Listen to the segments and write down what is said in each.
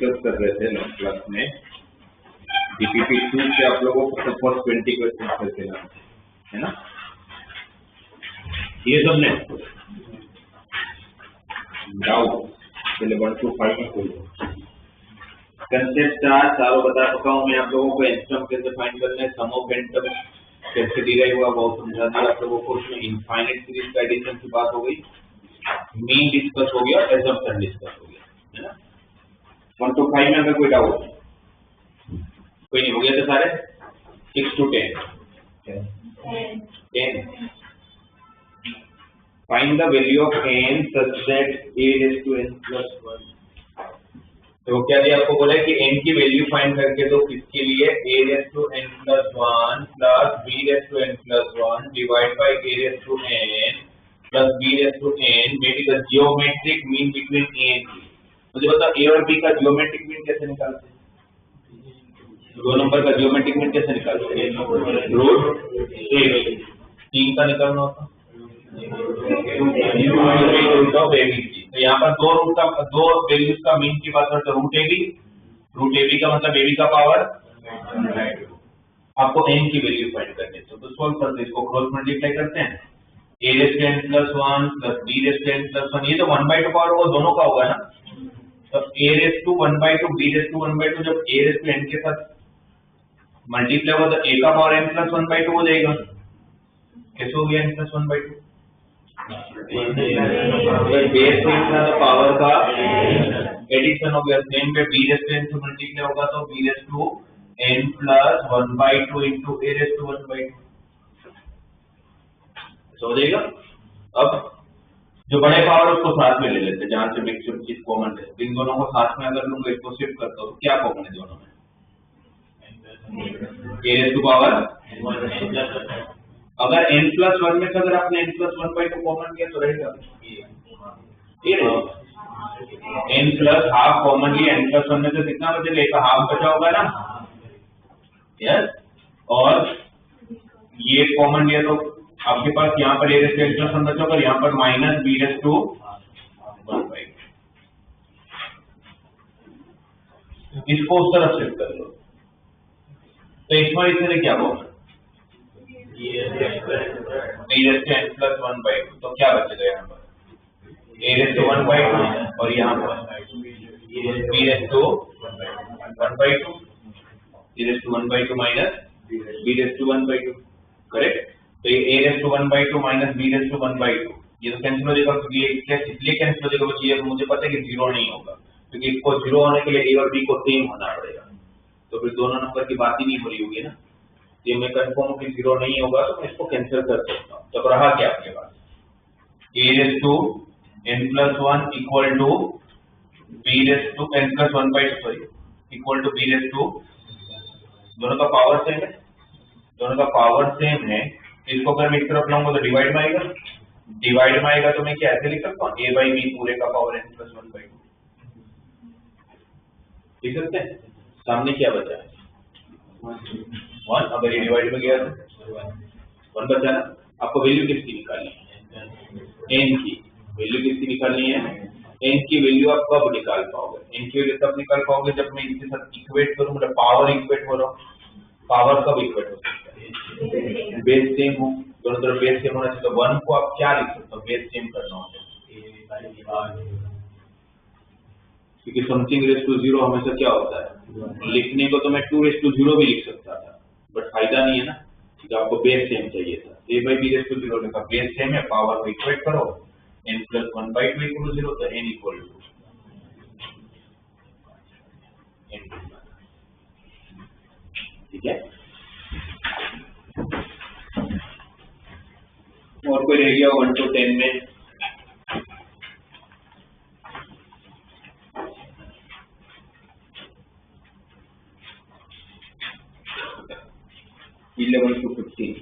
Discuss कर रहे थे लास्ट क्लास में, डीपीपी 2 से आप लोगों को सपोज 20 क्वेश्चन करके लाना है ना, ये सब ने डाउट पहले 1 to 5 में खोलो। कंसेप्ट चारों बता चुका हूँ मैं आप लोगों को। एंस्टम कैसे फाइंड करना है, सम ऑफ एंटम कैसे डिराइव हुआ बहुत समझा दिया आप लोगों को। उसमें इनफाइनाइट सीरीज का एडिशन की बात हो गई, मीन डिस्कस हो गया, एजम्पशन डिस्कस हो गया, है ना। 1 to 5 में अगर कोई डाउट कोई नहीं, हो गया तो सारे 6 to 10 find the value of n such that a raised to n plus 1। तो क्या दिया आपको, बोला है कि n की वैल्यू फाइंड करके दो, किसके लिए, a raised to n plus 1 plus b raised to n plus 1 divided by a raised to n plus b raised to n may be the geometric mean between a and b। मुझे बताओ a और b का geometric mean कैसे निकालते हैं, दो number का geometric mean कैसे निकालते हैं, रूट a। 3 का निकालना होता रूट ऑफ ए बी। तो यहाँ पर दो वैल्यूज का मीन की बात करते रूट ए बी का मतलब ए बी का पावर। आपको n की वैल्यू फाइंड करनी है, तो सॉल्व करते हैं, इसको क्रॉस मल्टीप्लाई करते हैं, a raised to n plus 1 plus b raised to n plus 1, ये तो 1/2 पावर वो दोनों का होगा ना। तो a raised to 1/2 b raised to 1/2, जब a raised to n के साथ मल्टीप्लाई होगा तो a का पावर n plus 1/2 हो जाएगा। कैसे हो गया n plus 1/2, बेस से पावर का एडिशन हो गया। सेम पे b raised to n से मल्टीप्लाई होगा तो b raised to n plus 1/2 into a raised to 1/2 हो जाएगा। अब जो बड़े पावर उसको साथ में ले लेते हैं, जहां से मिक्सचर चीज कॉमन है, इन दोनों को साथ में अगर लूंगा, इसको शिफ्ट करता हूं, क्या कॉमन है दोनों में, a raised to पावर। अगर n plus 1 में से अगर आपने n plus 1/2 कॉमन किया तो रहेगा n plus हाफ कॉमन लिया, n plus 1 में से कितना बचेगा, एक हाफ बचा होगा ना, यस। और ये कॉमन लिया तो आपके पास यहाँ पर a raised to n plus 1 बचा होगा, यहाँ पर माइनस b raised to 1/2। इसको उस तरफ शिफ्ट कर लो, तो इसमें इसने क्या common, b raised to n plus 1/2, तो क्या बचेगा यहाँ पर a raised to 1/2 और यहाँ पर b raised to 1/2, a raised to 1/2 minus b raised to 1/2, correct. तो ये a raised to 1/2 minus b raised to 1/2 ये तो कैंसिल हो जाएगा, क्योंकि इसलिए कैंसिल हो जाएगा बच्चे, ये मुझे पता है कि जीरो नहीं होगा, क्योंकि इसको जीरो होने के लिए a और b को सेम होना पड़ेगा, तो फिर दोनों नंबर की बात ही नहीं हो रही होगी ना। ये मैं कंफर्म हूं कि जीरो नहीं होगा तो मैं इसको कैंसिल कर सकता हूं। तो रहा क्या आपके पास, a raised to n plus 1 equal to b raised to n plus 1/2 sorry equal to b raised to, दोनों का पावर सेम है, दोनों का पावर सेम है। इसको अगर मैं इस तरफ लाऊंगा तो डिवाइड में आएगा, तो मैं क्या ऐसे लिख सकता हूँ, a by b पूरे का पावर n plus 1/2 लिख सकते हैं। सामने क्या बचा है 1, अगर ये डिवाइड में गया तो 1 बचा ना। आपको वैल्यू किसकी निकालनी है, n की वैल्यू किसकी निकालनी है, n की वैल्यू आप कब निकाल पाओगे, n की वैल्यू तब निकाल पाओगे जब मैं इसके साथ इक्वेट करूं, मतलब पावर इक्वेट हो रहा हूं। पावर कब इक्वेट हो सकता है, बेस सेम हो, दोनों तरफ बेस सेम होना चाहिए। तो 1 को आप क्या लिख सकते हो, बेस सेम करना होता है, क्योंकि समथिंग रेज़ टू 0 हमेशा क्या होता है, लिखने को तो मैं 2 raised to 0 भी लिख सकता था, बट फायदा नहीं है ना, ठीक है। आपको बेस सेम चाहिए था, a by b raised to 0 लिखा, बेस सेम है, पावर को इक्वेट करो, n plus 1/2 equal to 0, तो n equal to n, ठीक है। और कोई रह गया 1 to 10 में, (11 to 15)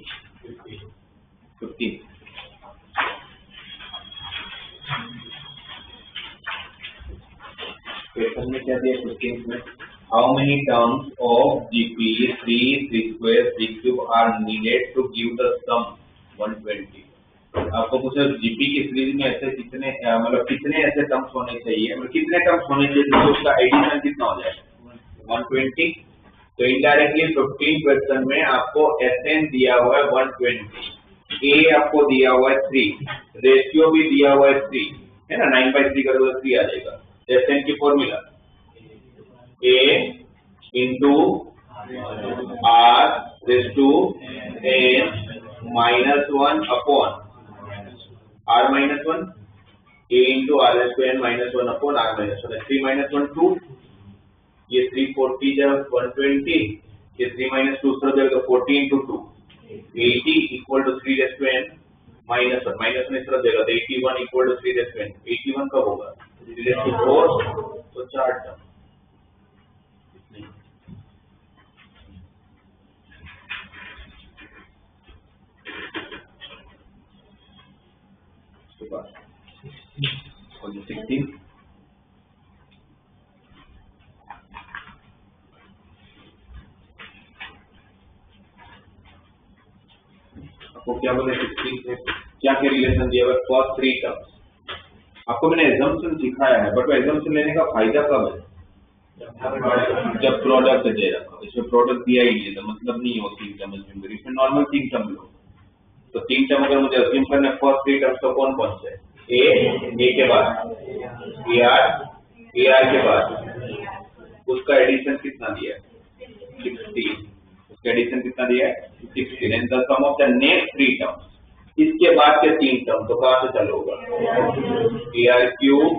क्वेश्चन में क्या दिया 15 में, how many terms of GP 3, 3 square, 3 cube are needed to give the sum 120। आपको पूछा जीपी की सीरीज में ऐसे कितने मतलब कितने ऐसे टर्म्स होने चाहिए, मतलब कितने टर्म्स होने चाहिए तो उसका एडिशन कितना हो जाएगा 120। तो इनडायरेक्टली 15 क्वेश्चन में आपको एसएन दिया हुआ है 120, ए आपको दिया हुआ है 3, रेशियो भी दिया हुआ है 3 है ना, 9/3 करोगे तो 3 आ जाएगा। एसएन की formula a into r raise to n -1 upon r -1, a into r raised to n -1 upon r -1, 3 -1 2, ये 340 जब 120, ये 3 - 2 सर देगा 40 into 2 80 equal to 3 raised to n -1 -1 इस तरह देगा तो 81 equal to 3 raised to n। 81 कब होगा 3 raised to 4, तो 4 टर्म। और 16 आपको क्या बोले 16 से क्या क्या रिलेशन दिया हुआ है फर्स्ट 3 टर्म्स। आपको मैंने एजम्पशन सिखाया है, बट वो एजम्पशन लेने का फायदा कब है जब प्रोडक्ट दे रखा हो। इसमें प्रोडक्ट दिया ही नहीं तो मतलब नहीं हो 3 टर्म अज्यूम, इसमें नॉर्मल 3 टर्म लो। तो 3 टर्म अगर मुझे अज्यूम करना है फर्स्ट 3 टर्म्स तो कौन कौन से ए के बाद ए आर के बाद उसका एडिशन कितना दिया है 16, उसका एडिशन कितना दिया है 16 and the sum of the next 3 terms, इसके बाद के 3 टर्म तो कहां से चालू होगा a are cube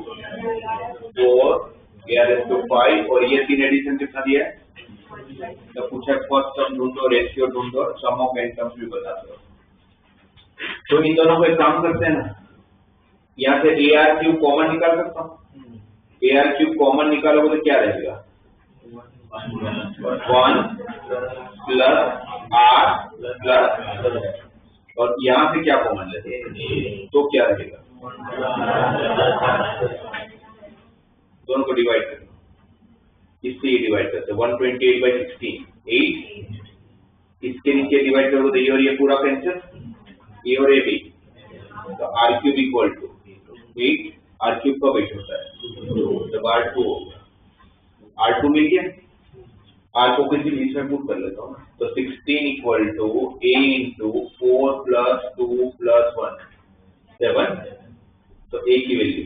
4 a R S to 5 और ये 3 एडिशन कितना दिया है। तो पूछा फर्स्ट टर्म ढूंढो, रेशियो ढूंढो, सम ऑफ एन टर्म्स भी बता दो। तो इन दोनों को एक काम करते हैं ना, यहाँ से ए आर क्यूब कॉमन निकाल सकता हूँ। ए आर क्यूब कॉमन निकालोगे तो क्या रहेगा 1 प्लस आर प्लस, और यहाँ से क्या कॉमन लेते हैं तो क्या रहेगा दोनों को डिवाइड करो, इससे डिवाइड करते 128/16 8, इसके नीचे डिवाइड करोगे तो ये और ये पूरा कैंसिल, ए और ए भी, तो r cube equal to 8, r cube का वेट होता है जब R2 होगा, R2 मिल गया, R को किसी बीच में पुट कर लेता हूँ तो 16 equal to a into 4 plus 2 plus 1 7, तो a की वैल्यू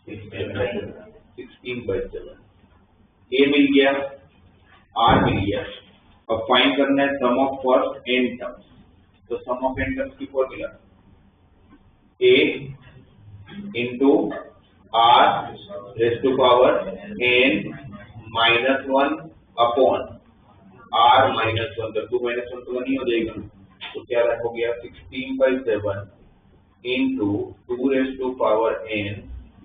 16/7, a मिल गया r मिल गया। अब फाइंड करना है sum of first n terms, तो सम ऑफ n टर्म्स की formula a into r raise to power n -1 upon r -1, तो 2 - 1 तो 1 ही हो जाएगा, तो क्या हो गया 16/7 into 2 raise to power n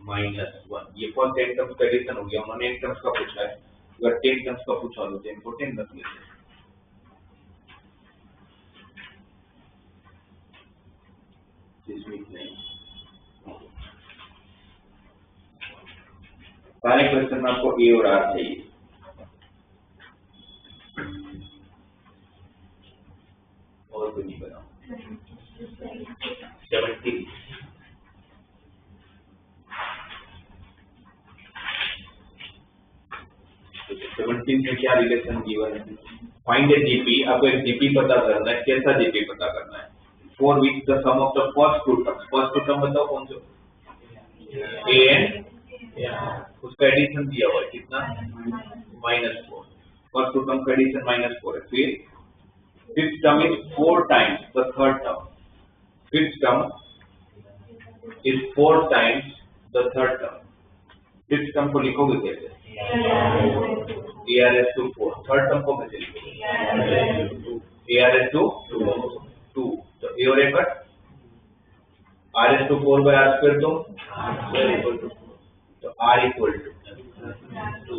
-1। ये फर्स्ट n टर्म्स का एडिशन हो गया। उन्होंने n टर्म्स का पूछा है, अगर 10 टर्म्स का पूछा तो 10 को 10 रख लेते हैं। सारे क्वेश्चन में आपको ए और आर चाहिए। और कोई नहीं बनाओ 17 में क्या रिलेशन गिवन है। फाइंड ए जीपी, आपको एक जीपी पता करना है। कैसा जीपी पता करना है for which the sum of the first two terms, first two term बताओ कौन से ए एन, उसका एडिशन दिया हुआ है कितना -4, फर्स्ट टू टर्म का एडिशन -4 है। फिर fifth term is 4 times the third term, fifth term is 4 times the third term. Fifth term को लिखोगे कैसे ARS to 4, थर्ड टर्म को कैसे लिखोगे ARS to 2, तो ए और ए कट RS to 4/r² तो R equal two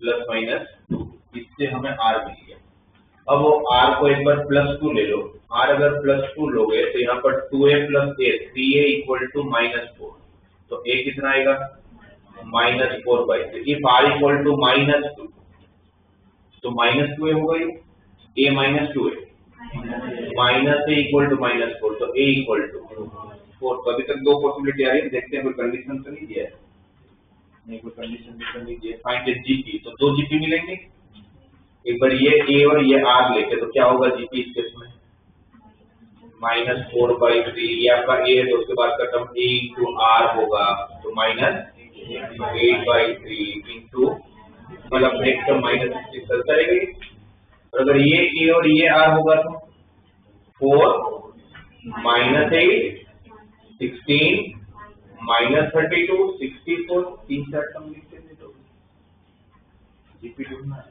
plus minus 2, इससे हमें R मिल गया। अब वो R को एक बार +2 ले लो, R अगर +2 लोगे तो यहाँ पर 2a + a 3a equal to -4, तो a कितना आएगा -4/3। इफ R इक्वल टू -2 तो -2a होगा, ये a -2a, -a equal to -4, तो a इक्वल टू -4। तो अभी तक दो पॉसिबिलिटी आ रही है, देखते हैं कोई कंडीशन तो नहीं दिया है, नहीं कोई कंडीशन नहीं दिया। फाइंड द जीपी, तो दो जीपी मिलेंगे, एक बार ये ए और ये आर लेके, तो क्या होगा जीपी इस केस में -4/3, ये आपका ए है तो उसके बाद का टर्म ए इंटू आर होगा, तो -8/3 इंटू मतलब नेक्स्ट टर्म -6 चलता रहेगा। और अगर ये ए और ये आर होगा तो 4 -8 16 -32 64, 3-4 टर्म लिखते हैं तो जीपी ढूंढना है।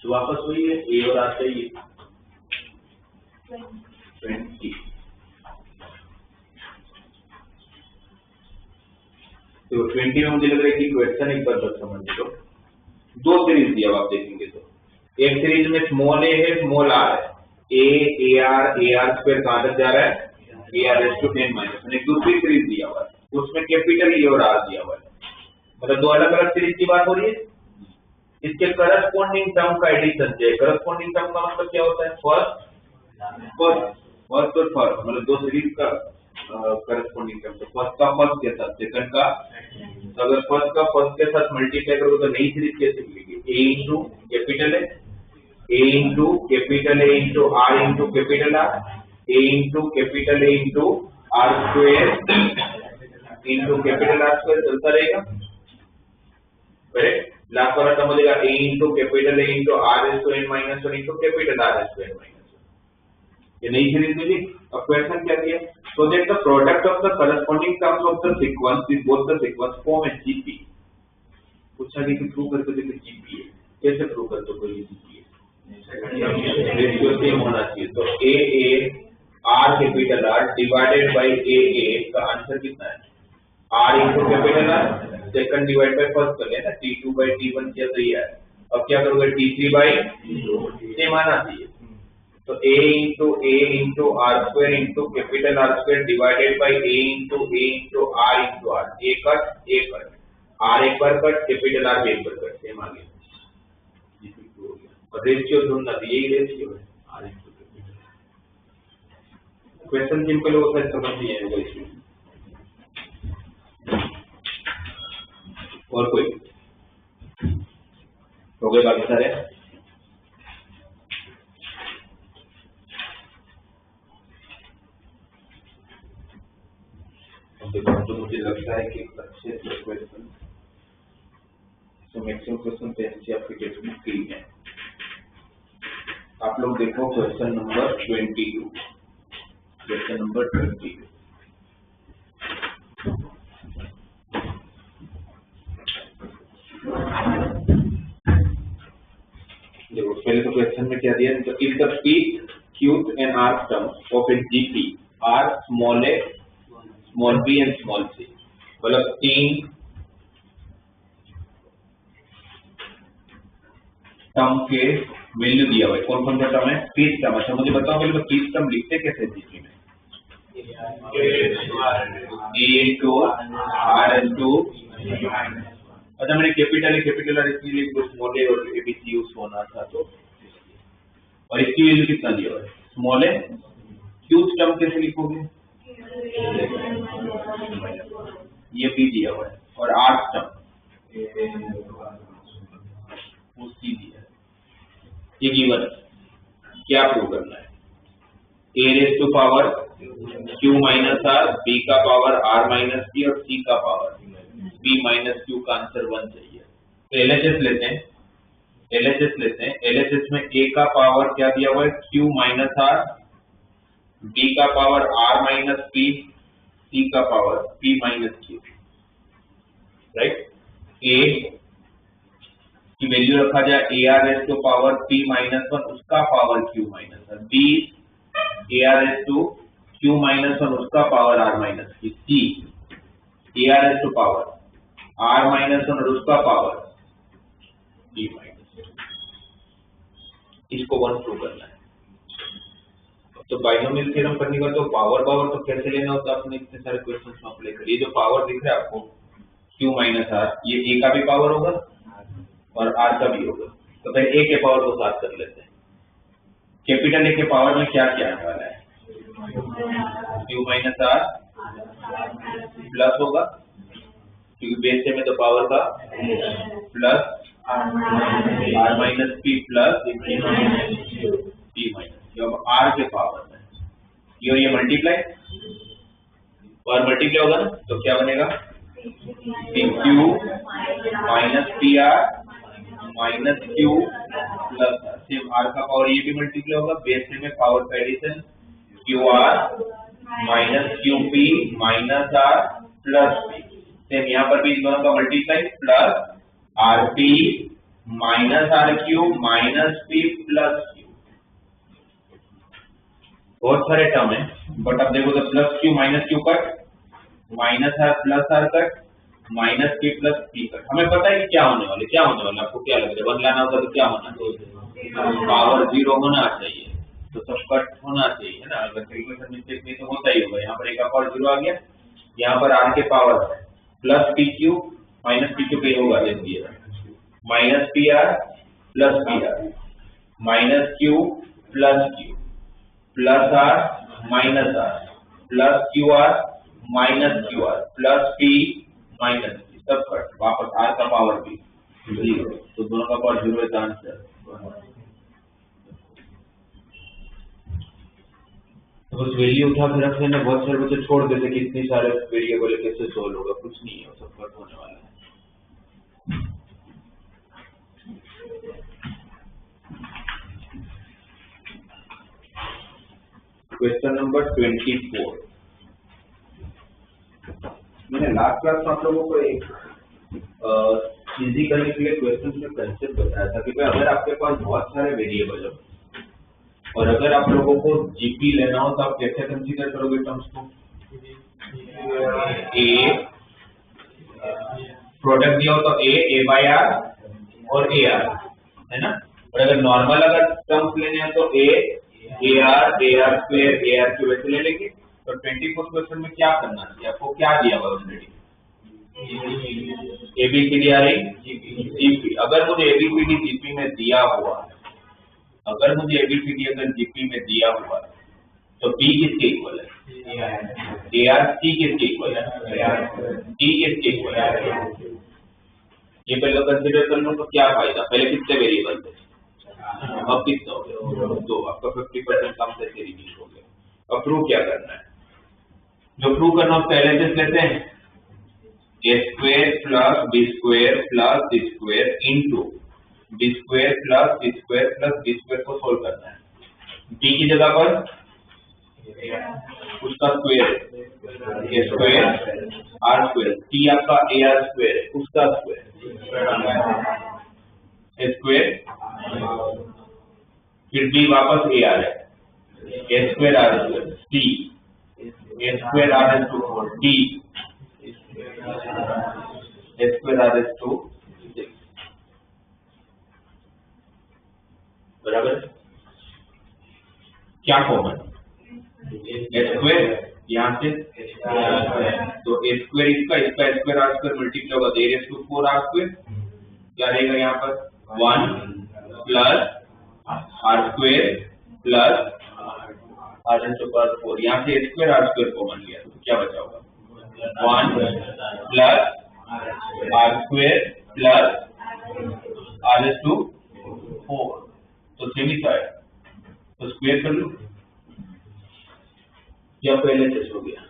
तो वापस वही है, ए और आर चाहिए 20। तो 20 में मुझे लग रहा है कि क्वेश्चन एक बार बस समझ लो। दो सीरीज दिया आप देखेंगे तो एक सीरीज में स्मॉल ए है स्मॉल आर है, ए आर स्क्वायर कहां तक जा रहा है AR⁻n-1। एक दूसरी सीरीज दिया हुआ है उसमें कैपिटल ए और आर दिया हुआ है, मतलब दो अलग अलग सीरीज की बात हो रही है। इसके करस्पॉन्डिंग टर्म का एडिशन चाहिए। करस्पॉन्डिंग टर्म का मतलब क्या होता है, फर्स्ट और फर्स्ट, मतलब दो सीरीज का करस्पॉन्डिंग टर्म, तो फर्स्ट का फर्स्ट के साथ सेकंड का, तो अगर फर्स्ट का फर्स्ट के साथ मल्टीप्लाई करोगे तो नई सीरीज कैसे मिलेगी, A into capital A into are into capital R, A into capital A into are square into capital are square चलता रहेगा, करेक्ट। लास्ट वाला टर्म मिलेगा A into capital A into R⁻n-1 into capital R⁻n-1। ये नई series मिली। अब question क्या दिया, so that the product of the corresponding terms of the sequence is both the sequence form and GP। पूछा कि prove करके देखिए जीपी है, कैसे प्रूव करते हो, कोई जीपी है रेशियो सेम होना चाहिए। तो A R capital R divided by A का आंसर कितना है, are into capital R, second divide by first कर लेना, T2/T1 किया तो ये है। अब क्या करोगे, T3/T सेम आना चाहिए, तो a into are square into capital are square divided by a into are into r, a cut r एक बार कट, कैपिटल आर एक बार कट, सेम आ गया। और रेशियो ढूंढना था, यही रेशियो है are into capital. Question simple होता है, समझ नहीं आएगा इसमें। और कोई हो गए बाकी सारे, तो मुझे लगता है कि अच्छे से क्वेश्चन, तो मैक्सिमम क्वेश्चन तो ऐसे आपके टेक्स्ट में फ्री है। आप लोग देखो क्वेश्चन नंबर 22, क्वेश्चन नंबर 22। देखो पहले तो क्वेश्चन में क्या दिया, तो if the pth qth and rth term of a GP are small A small B and small C, मतलब तीन टर्म के वैल्यू दिया हुआ है। कौन कौन सा टर्म है, पीस टर्म। अच्छा मुझे बताओ पहले, तो पीस टर्म लिखते कैसे जीपी में, ए टू आर एन टू। अच्छा मैंने कैपिटल आर इसलिए लिख दो, स्मॉल ए और एबीसी यूज होना था तो, और इसकी वैल्यू कितना दिया हुआ है, स्मॉल ए। क्यूथ टर्म कैसे लिखोगे, ये बी दिया हुआ है, और आर्क टर्म वो सी दिया है। ये गिवन है, क्या प्रूव करना है, A raise to power Q minus R, B का पावर आर माइनस बी और सी का पावर बी माइनस क्यू का आंसर 1 चाहिए। तो एलएचएस लेते हैं, एलएचएस में ए का पावर क्या दिया हुआ है, क्यू माइनस आर, बी का power R minus P, C का power P minus Q, right. A की वैल्यू रखा जाए AR⁻ to power P minus 1 उसका power Q minus 1, B AR⁻ to Q minus 1 उसका power R minus Q, C AR⁻ to power R minus 1 और उसका power P minus 1। इसको 1 prove करना है। तो बाइनोमियल थ्योरम करने का तो पावर तो कैसे लेना होता है, आपने इतने सारे क्वेश्चंस में अप्लाई करिए। जो पावर दिख रहा है आपको Q माइनस R, ये A का भी पावर होगा और R का भी होगा, तो फिर A के पावर को साथ कर लेते हैं। कैपिटल A के पावर में क्या क्या आने वाला है, क्यू माइनस आर प्लस होगा क्योंकि बेस से में तो पावर का plus r minus p plus p minus, जब आर के पावर में ये और ये मल्टीप्लाई और मल्टीप्लाई होगा ना तो क्या बनेगा p q minus p r minus q plus सिर्फ आर का पावर ये भी मल्टीप्लाई होगा बेस से में पावर का addition q r minus q p minus r plus p. Same यहाँ पर भी इन दोनों का multiply plus r p minus r q minus p plus q. बहुत सारे टर्म है बट अब देखो तो plus q minus q cut minus r plus are cut minus p plus P cut. हमें पता है कि क्या होने वाले आपको क्या लग रहा है 1 लाना होगा तो क्या होना चाहिए पावर 0 होना चाहिए तो सब कट होना चाहिए है ना। अगर कैलकुलेशन मिस्टेक नहीं तो होता ही होगा। यहाँ पर एक और 0 आ गया, यहाँ पर आर के power plus p q minus p q पे होगा देखिए minus p are plus p r minus q plus r minus r plus q r plus p minus p सब कट वापस आर का पावर भी 0 तो दोनों का पावर 0 है आंसर। तो बस वैल्यू उठा के रख लेना। बहुत सारे बच्चे छोड़ देते कि इतनी सारे वेरिएबल कैसे सोल्व होगा, कुछ नहीं है सब कट होने वाला है। Question number 24। मैंने लास्ट क्लास में आप लोगों को एक इजी करने के लिए क्वेश्चन में कंसेप्ट बताया था कि भाई अगर आपके पास बहुत सारे वेरिएबल हो और अगर आप लोगों को जीपी लेना हो तो आप कैसे कंसीडर करोगे टर्म्स को। ए प्रोडक्ट दिया हो तो ए बाय आर और ए आर है ना। और अगर नॉर्मल अगर टर्म्स लेने हैं तो A R square A R cube ऐसे ले लेंगे। तो 24 क्वेश्चन में क्या करना चाहिए आपको, क्या दिया हुआ ऑलरेडी एबीसीडी आ रही जीपी। अगर मुझे एबीसीडी जीपी में दिया हुआ है, अगर मुझे एबीसीडी अगर जीपी में दिया हुआ है तो बी किसके इक्वल है ए आर, सी किसके इक्वल है डी किसके इक्वल है। ये पहले कंसीडर कर लो तो क्या फायदा। पहले कितने वेरिएबल थे अब कितना हो गया 2, आपका 50% कम से रिड्यूस हो गया। अब प्रूव क्या करना है, जो प्रूव करना उसका एलएचएस लेते हैं A square plus B square plus C square into B square plus C square plus D square को सोल्व करना है। डी की जगह पर उसका square A square are square, T आपका ए आर स्क्वायर है उसका स्क्वायर ए स्क्वायर, फिर डी वापस ए आर है A square are square C A square R S to 4 D A square R S to 6 बराबर। क्या common a square यहाँ से तो ए स्क्वायर इसका स्क्वायर आर स्क्वायर मल्टीप्लाई होगा a raise to 4 r square. क्या रहेगा यहाँ पर 1 plus are square plus r n to power 4। यहाँ से स्क्वायर आर स्क्वायर कॉमन लिया तो क्या बचा होगा 1 plus are square plus r S to 4 तो सेमी साइड तो स्क्वायर कर लो या पहले से हो गया।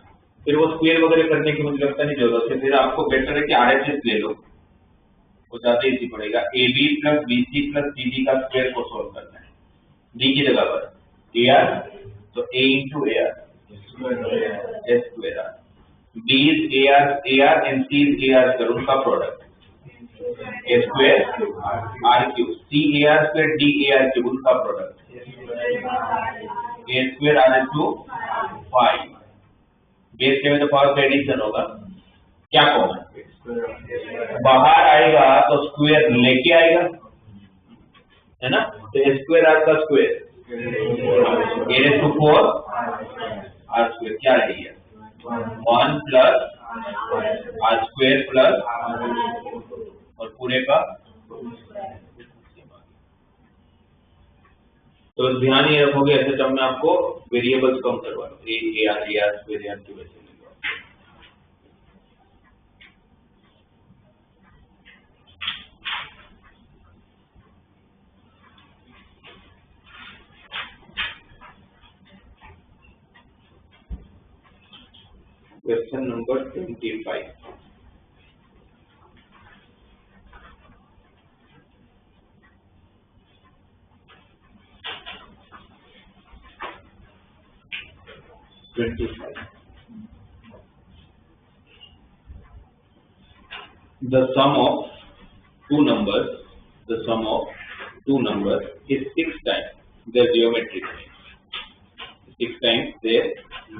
फिर वो स्क्वायर वगैरह करने की मुझे लगता नहीं जरूरत है। फिर आपको बेटर है कि आरएचएस ले लो, वो ज्यादा इजी पड़ेगा। A B plus B C plus C D का स्क्वायर को सोल्व करना है। डी की जगह पर ए आर तो A into A are S square R, B is A R and C is A R square उनका product A square R cube, C A R square D A are cube उनका product A square R S to 5। Base के में तो power का addition होगा। क्या common बाहर आएगा तो स्क्वायर लेके आएगा है ना। तो स्क्वायर आर का square a raise to 4 r square क्या रहेगी 1 प्लस आर स्क्वायर प्लस और पूरे का। तो तो ध्यान ये रखोगे ऐसे जब मैं आपको वेरिएबल्स कम करवा दूँ ए आर वेरिएबल की वजह से question number 25 The sum of two numbers is 6 times their geometric mean. 6 times their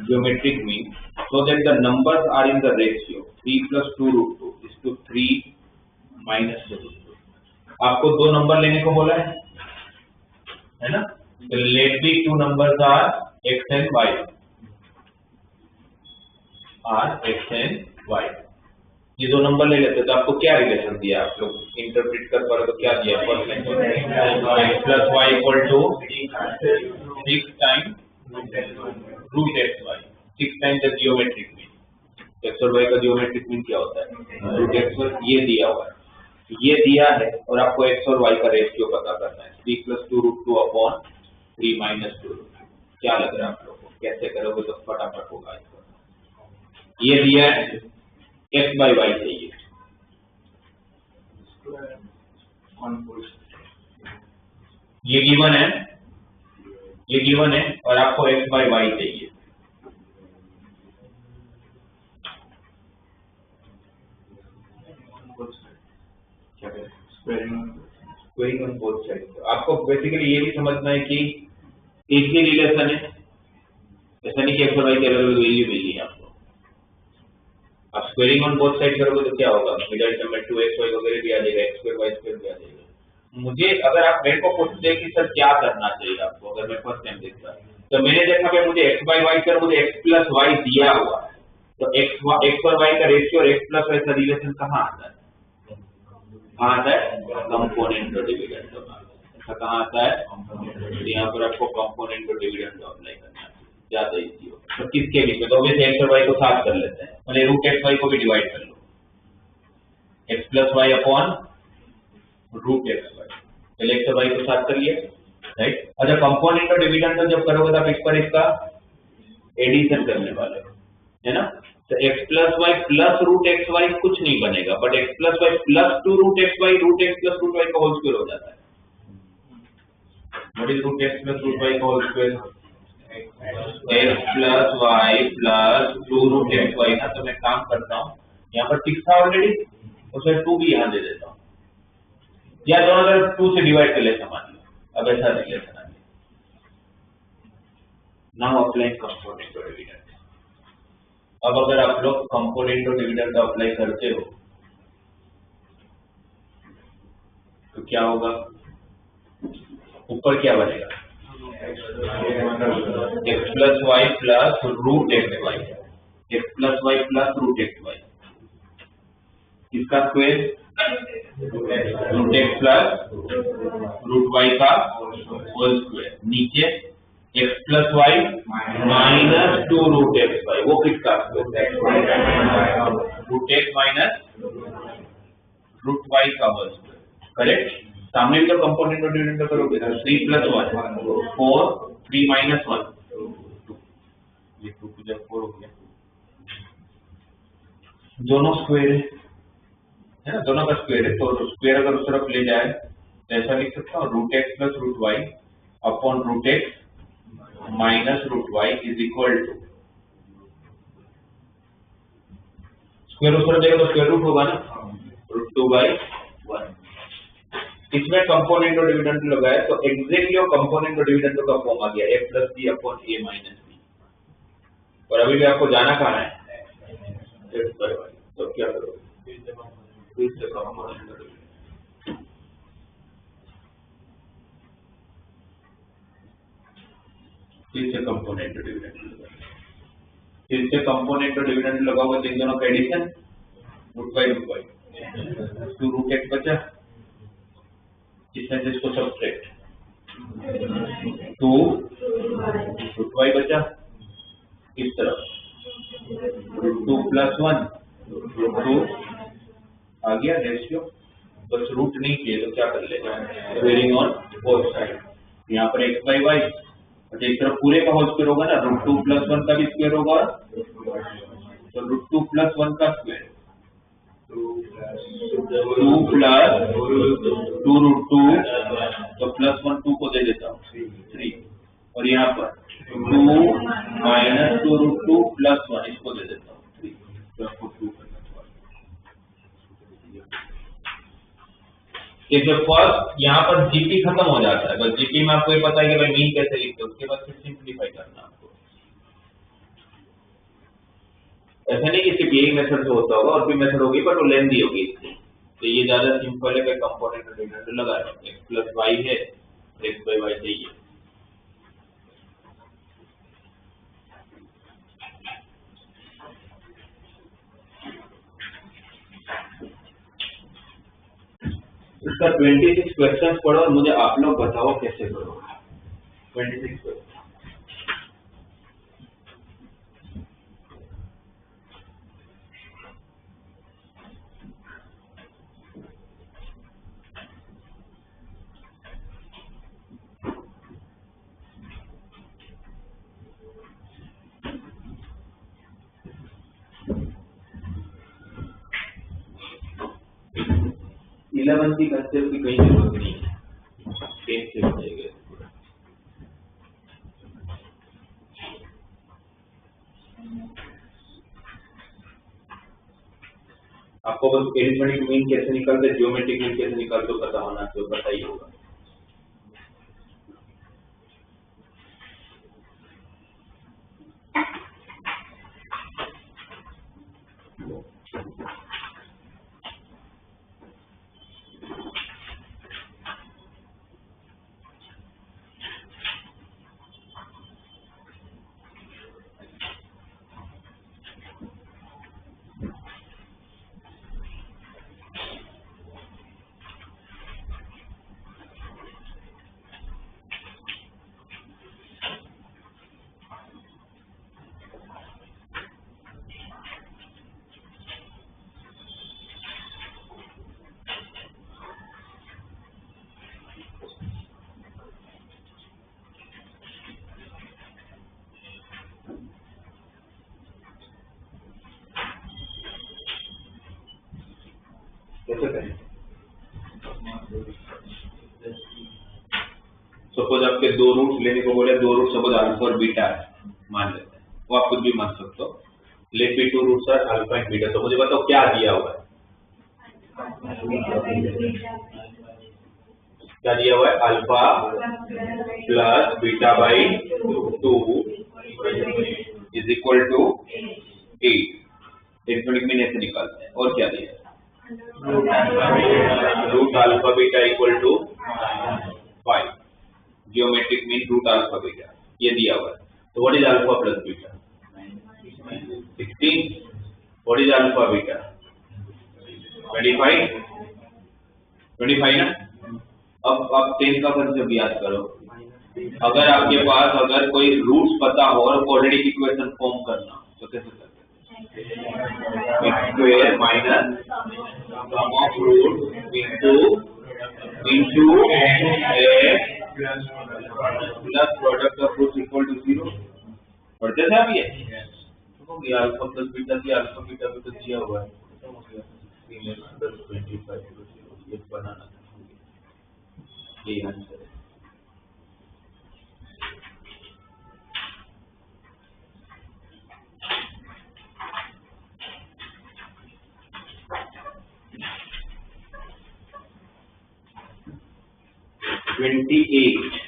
geometric mean, so that the numbers are in the ratio 3 plus 2 root 2 is to 3 minus 2 root 2. आपको दो number लेने को बोला है ना? So let the two numbers are x and y. ये दो number ले लेते तो आपको क्या रिलेशन दिया? आप लोग इंटरप्रेट कर पा रहे तो क्या दिया? x plus y equal to 6 times root xy. 6 times the geometric mean. x और y का geometric mean क्या होता है? root xy. ये दिया हुआ है, ये दिया है और आपको x और y का रेशियो पता करना है. 3 plus 2 root 2 upon 3 minus 2 root 2. क्या लग रहा है आप लोगों को? कैसे करोगे तो फटाफट होगा इसको? ये दिया है x by y चाहिए. ये गिवन है और आपको x by y चाहिए. Squaring on both side. आपको बेसिकली ये भी समझना है कि एक ही रिलेशन है, ऐसा नहीं कि x और y की अलग-अलग वैल्यू मिली है आपको. आप स्क्वेयरिंग ऑन बोथ साइड करोगे तो क्या होगा? मिडिल टर्म में 2xy वगैरह भी आ जाएगा, x2 y2 भी आ जाएगा. मुझे अगर आप मेरे को पूछते कि सर क्या करना चाहिए आपको, अगर मैं फर्स्ट टाइम देखता तो मैंने देखा कि मुझे x by y कर मुझे x plus y दिया हुआ है, तो x और y का रेशियो और x plus y का रिलेशन कहाँ आता है? कंपोनेंट और डिविडेंड का. कहाँ आता है? यहाँ पर आपको कंपोनेंट और डिविडेंड अप्लाई करना है, ज्यादा इजी हो. तो किसके बीच में? तो वैसे x और y को साथ कर लेते हैं, मैंने रूट एक्स वाई को भी डिवाइड कर लो. x plus y upon root x y. पहले x और y को साथ कर लिया, राइट. अच्छा, कंपोनेंट और डिविडेंड जब करोगे तो आप इस पर इसका एडिशन करने वाले हो, है ना. तो x plus Y plus root x Y कुछ नहीं बनेगा, but x plus Y plus 2 root x Y, root x plus root Y का होल स्क्वायर हो जाता है. What is root x plus root Y का whole square? x plus Y plus 2 root x Y ना. तो मैं काम करता हूँ, यहाँ पर 6 था ऑलरेडी, उसे 2 भी यहाँ दे देता हूँ, या दोनों तरफ 2 से डिवाइड कर लेता मान लो. अब ऐसा रिलेशन आ गया. नाउ अप्लाई कंपोनेंट और डिविडेंड. अब अगर आप लोग कंपोनेंट और डिविडेंड का अप्लाई करते हो तो क्या होगा? ऊपर क्या बनेगा? x plus Y plus root x Y. X plus Y plus root x Y, इसका square root x plus root Y का होल स्क्वायर. नीचे x plus Y minus 2 root x Y, वो किसका square? Root x minus root Y का whole square. Correct. सामने भी तो component और डिविडेंड करोगे ना. 3 प्लस 1 4, 3 माइनस 1 2. ये 2 की जगह 4 हो गया. दोनों स्क्वायर है ना, दोनों का स्क्वायर है. तो स्क्वायर अगर उस तरफ ले जाए तो ऐसा लिख सकता हूँ, root x plus root y upon root x minus root y is equal to square उस तरफ जाएगा तो स्क्वायर रूट होगा ना, रूट 2/1. इसमें कंपोनेंट और डिविडेंड लगाए तो एग्जैक्टली वो कंपोनेंट और डिविडेंड का फॉर्म आ गया, a plus b upon a minus B. और अभी भी आपको जाना कहाँ है? x by y. तो क्या करोगे? फिर से कंपोनेंट और डिविडेंड. फिर से कंपोनेंट और डिविडेंड लगाओगे तो इन दोनों का addition root by 2 root x बचा, इसमें से इसको सब्ट्रैक्ट 2 रूट वाई बचा, इस तरफ √2 + 1 √2 आ गया रेशियो। बस रूट नहीं किए तो क्या कर लेगा, वेरिंग ऑन बोथ साइड। यहाँ पर x/y, अच्छा इस तरफ पूरे का होल स्क्वायर होगा ना, √2 + 1 का भी स्क्वायर होगा, तो √2 + 1 का स्क्वायर 2 + 2√2, तो +1 2 को दे देता हूँ 3, और यहाँ पर 2 - 2√2 + 1 इसको दे देता हूँ 3, तो आपको 2 करना है। फर्स्ट यहाँ पर जीटी खत्म हो जाता है, बस जीटी में आपको ये पता है कि भाई मीन कैसे लिखते हैं, उसके बाद फिर सिंप्लीफाई करना आपको। ऐसा नहीं कि सिर्फ यही मेथड से होता होगा, और भी मेथड होगी, पर वो लेंदी होगी इससे, तो ये ज्यादा सिंपल है कि कंपोनेंट रिलेटेड लगा है, x + y है, x/y चाहिए। इसका 26 क्वेश्चन पढ़ो और मुझे आप लोग बताओ कैसे करोगे 26 क्वेश्चन। इलेवन की कंसेप्ट की कहीं जरूरत नहीं है, 10 से हो जाएगा। आपको बस एरिथमेटिक मीन कैसे निकालते, ज्योमेट्रिक मीन कैसे निकालते हो पता होना चाहिए, पता ही होगा। कैसे करें, सपोज आपके 2 रूट्स लेने को बोले, 2 रूट सपोज अल्फा और बीटा मान लेते हैं, वो आप कुछ भी मान सकते हो, let be 2 roots are alpha and beta. तो मुझे बताओ क्या दिया हुआ है, क्या दिया हुआ है, alpha plus beta by 2 is equal to 8। Arithmetic mean ऐसे निकालते हैं। और क्या दिया है, root alpha beta equal to 5, geometric mean root alpha beta, ये दिया हुआ है। तो what is alpha plus beta, 16। What is alpha beta, 25 ना। अब आप 10 का कंसेप्ट याद करो, अगर आपके पास अगर कोई रूट्स पता हो और क्वाड्रेटिक इक्वेशन फॉर्म करना, तो कैसे करते हैं, x square minus sum of root into plus product of roots equal to 0। पढ़ते थे आप ये, तो ये अल्फा प्लस बीटा की अल्फा बीटा भी तो दिया हुआ है, तो हो गया 3x + 25 ये बनाना था, ये आंसर है। $28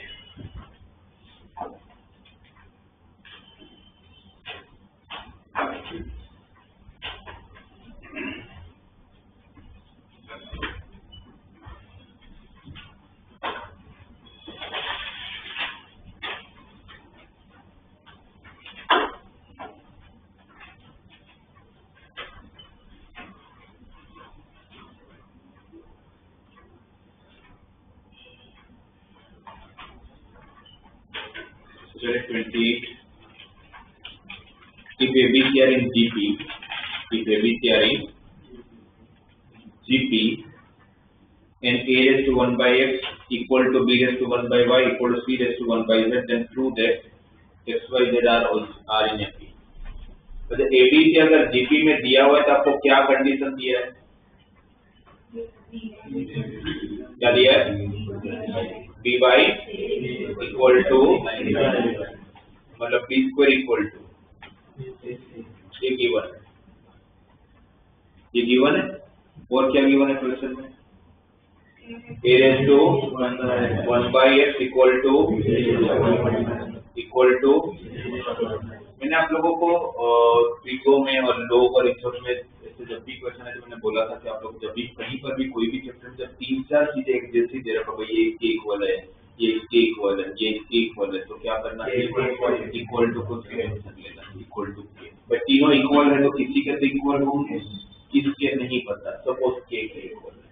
चलिए 28 if ABC are in GP, if ABC are in GP and A raised to 1 by X equal to B raised to 1 by Y equal to C raised to 1 by Z, then prove that X, Y, Z are in AP. तो ABC अगर GP में दिया हुआ है तो आपको क्या condition दिया है? क्या दिया है? B by equal to मतलब B square equal to ये गिवन है और क्या गिवन है क्वेश्चन में? A raised to 1 by X equal to मैंने आप लोगों को ट्रिको में और लोग और इक्वेशन में ऐसे जब भी क्वेश्चन है तो मैंने बोला था कि आप लोग जब भी कहीं पर भी कोई भी चैप्टर में जब 3-4 चीजें एक जैसी दे रखा भाई ये इसके इक्वल है, ये इसके इक्वल है, ये इसके इक्वल है, तो क्या करना है? इक्वल टू को सिलेक्शन लेना, इक्वल टू के भाई तीनों इक्वल है तो किसी के तो इक्वल होंगे, किसके नहीं पता, सपोज के इक्वल है,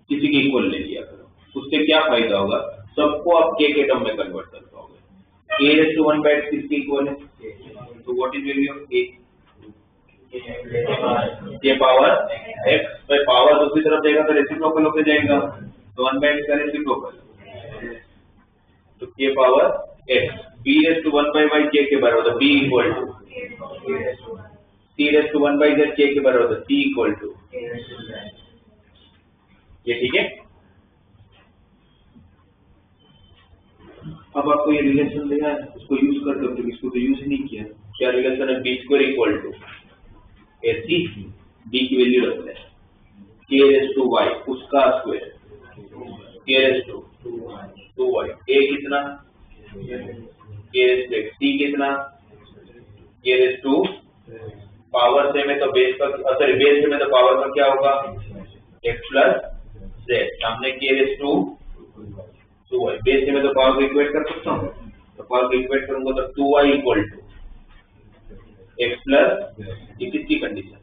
किसी के इक्वल ले लिया करो, उससे क्या फायदा होगा? सबको आप के टर्म में कन्वर्ट कर पाओगे। A raised to 1 by X किसके इक्वल है? तो what is value of A? के पावर X पे पावर दूसरी तरफ जाएगा तो रेसिप्रोकल होके जाएगा, तो 1 by X का रेसिप्रोकल, तो के power X B raised to 1 by Y के बराबर होता है B equal to C raised to 1 by Z के बराबर होता है C इक्वल टू, ये ठीक है। अब आपको ये रिलेशन देना है, उसको यूज कर दो, तो इसको तो यूज ही नहीं किया। क्या रिलेशन है? B square equal to AC, b की वैल्यू रखते हैं k रेज़ टू y उसका स्क्वायर k raise to 2y, a कितना k raise to x, c कितना k रेज़ टू पावर से में तो बेस का सॉरी बेस से में तो पावर का क्या होगा x प्लस z, सामने k raise to 2y, base से मैं तो पावर को इक्वेट कर सकता हूँ, तो पावर को इक्वेट करूंगा तो 2y equal to x plus ये किसकी कंडीशन है?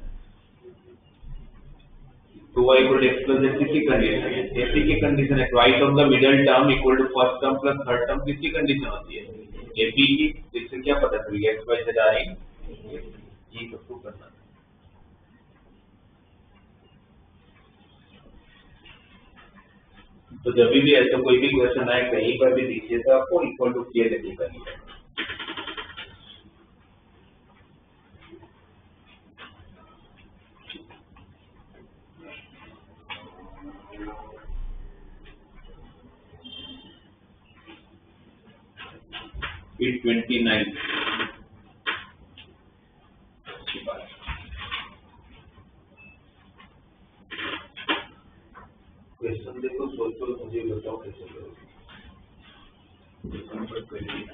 2y equal to x plus z किसकी कंडीशन है? ऐसी की कंडीशन है। Right of the middle term equal to first term plus third term किसकी कंडीशन होती है? AP की। इससे क्या पता चलेगा x y z आए ये तो प्रूव करना है। तो जब भी ऐसा कोई भी क्वेश्चन आए कहीं पर भी दीजिए तो आपको इक्वल टू के लेके करिए। Page 29 क्वेश्चन देखो, सोचो, मुझे बताओ कैसे करोगे। नंबर 29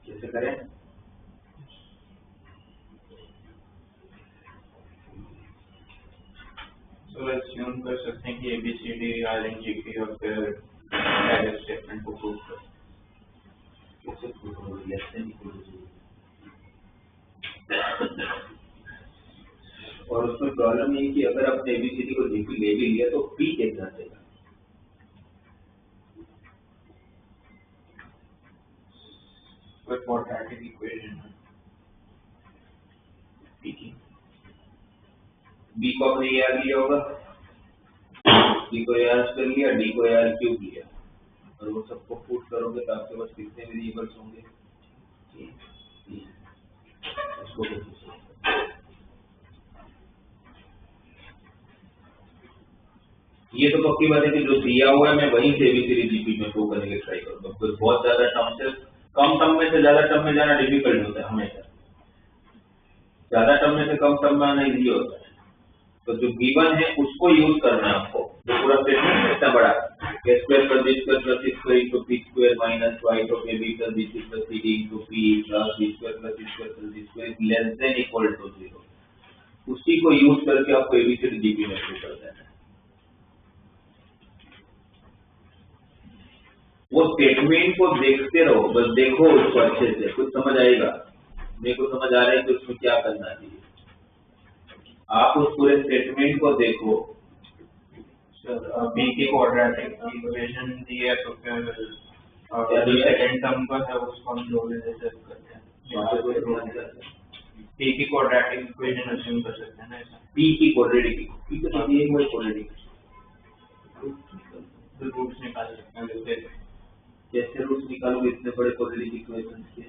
कैसे करें? तो assume कर सकते हैं कि ABCD are in GP और फिर डायरेक्ट स्टेटमेंट को प्रूव कर कैसे प्रूव करोगे? Less than equal to 0। और उसमें प्रॉब्लम ये कि अगर आपने ABCD को GP ले भी लिया तो P कितना देगा? with quadratic equation P की B को आपने AR लिया होगा, C को AR कर लिया, D को AR क्यूब लिया और वो सबको पुट करोगे तो आपके पास कितने वेरिएबल्स होंगे? उसको ये तो पक्की बात है कि जो दिया हुआ है मैं वहीं से ABCD GP में प्रूव करने की ट्राई करूंगा। कोई बहुत ज्यादा टर्म से कम टर्म में से ज्यादा टर्म में जाना डिफिकल्ट होता है हमेशा, ज्यादा टर्म में से कम टर्म में आना इजी होता है। तो जो गिवन है उसको यूज करना है आपको। तो पूरा स्टेटमेंट इतना बड़ा a square plus b square plus c square into p square minus y तो ab plus bc plus cd into p plus b square plus c square plus d square less than equal to 0, उसी को use करके आपको ABCD GP में prove कर देना है। वो स्टेटमेंट को देखते रहो, बस देखो उसको अच्छे से, कुछ समझ आएगा। मेरे को समझ आ रहा है कि उसमें क्या करना चाहिए। आप उस पूरे स्टेटमेंट को देखो। B की क्वाड्रेटिक इक्वेशन दी है तो फिर जो सेकंड टर्म का है उसको हम लोग जैसे करते हैं। P की क्वाड्रेटिक इक्वेशन अज्यूम कर सकते हैं ना ऐसा। P की क्वाड्रेटिक P तो ये है क्वाड्रेटिक तो रूट्स निकाल सकते हैं। जैसे रूट्स निकालोगे इतने बड़े क्वाड्रेटिक इक्वेशन के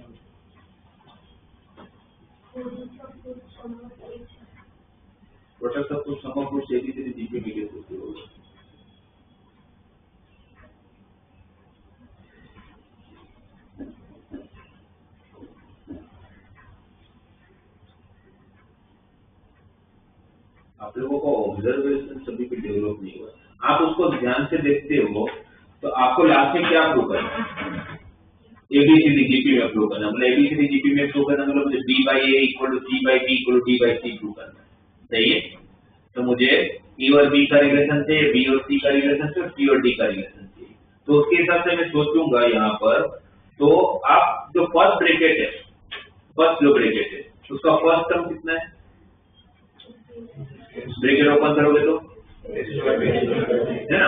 product of sum of roots ABCD GP में कैसे होगा? आप लोगों को ऑब्जर्वेशन सभी पे डेवलप नहीं हुआ। आप उसको ध्यान से देखते हो तो आपको लास्ट में क्या प्रूव करना है? ABCD GP में प्रूव करना, मतलब ABCD GP में प्रूव करना मतलब मुझे B by A equal to C by B equal to D by C prove करना है, सही है? तो मुझे E और B का रिलेशन चाहिए, B और C का रिलेशन चाहिए, C और D का रिलेशन चाहिए। तो उसके हिसाब से मैं सोचूंगा यहाँ पर। तो आप जो फर्स्ट ब्रैकेट है, फर्स्ट जो ब्रैकेट है उसका फर्स्ट टर्म कितना है? ब्रैकेट ओपन करोगे तो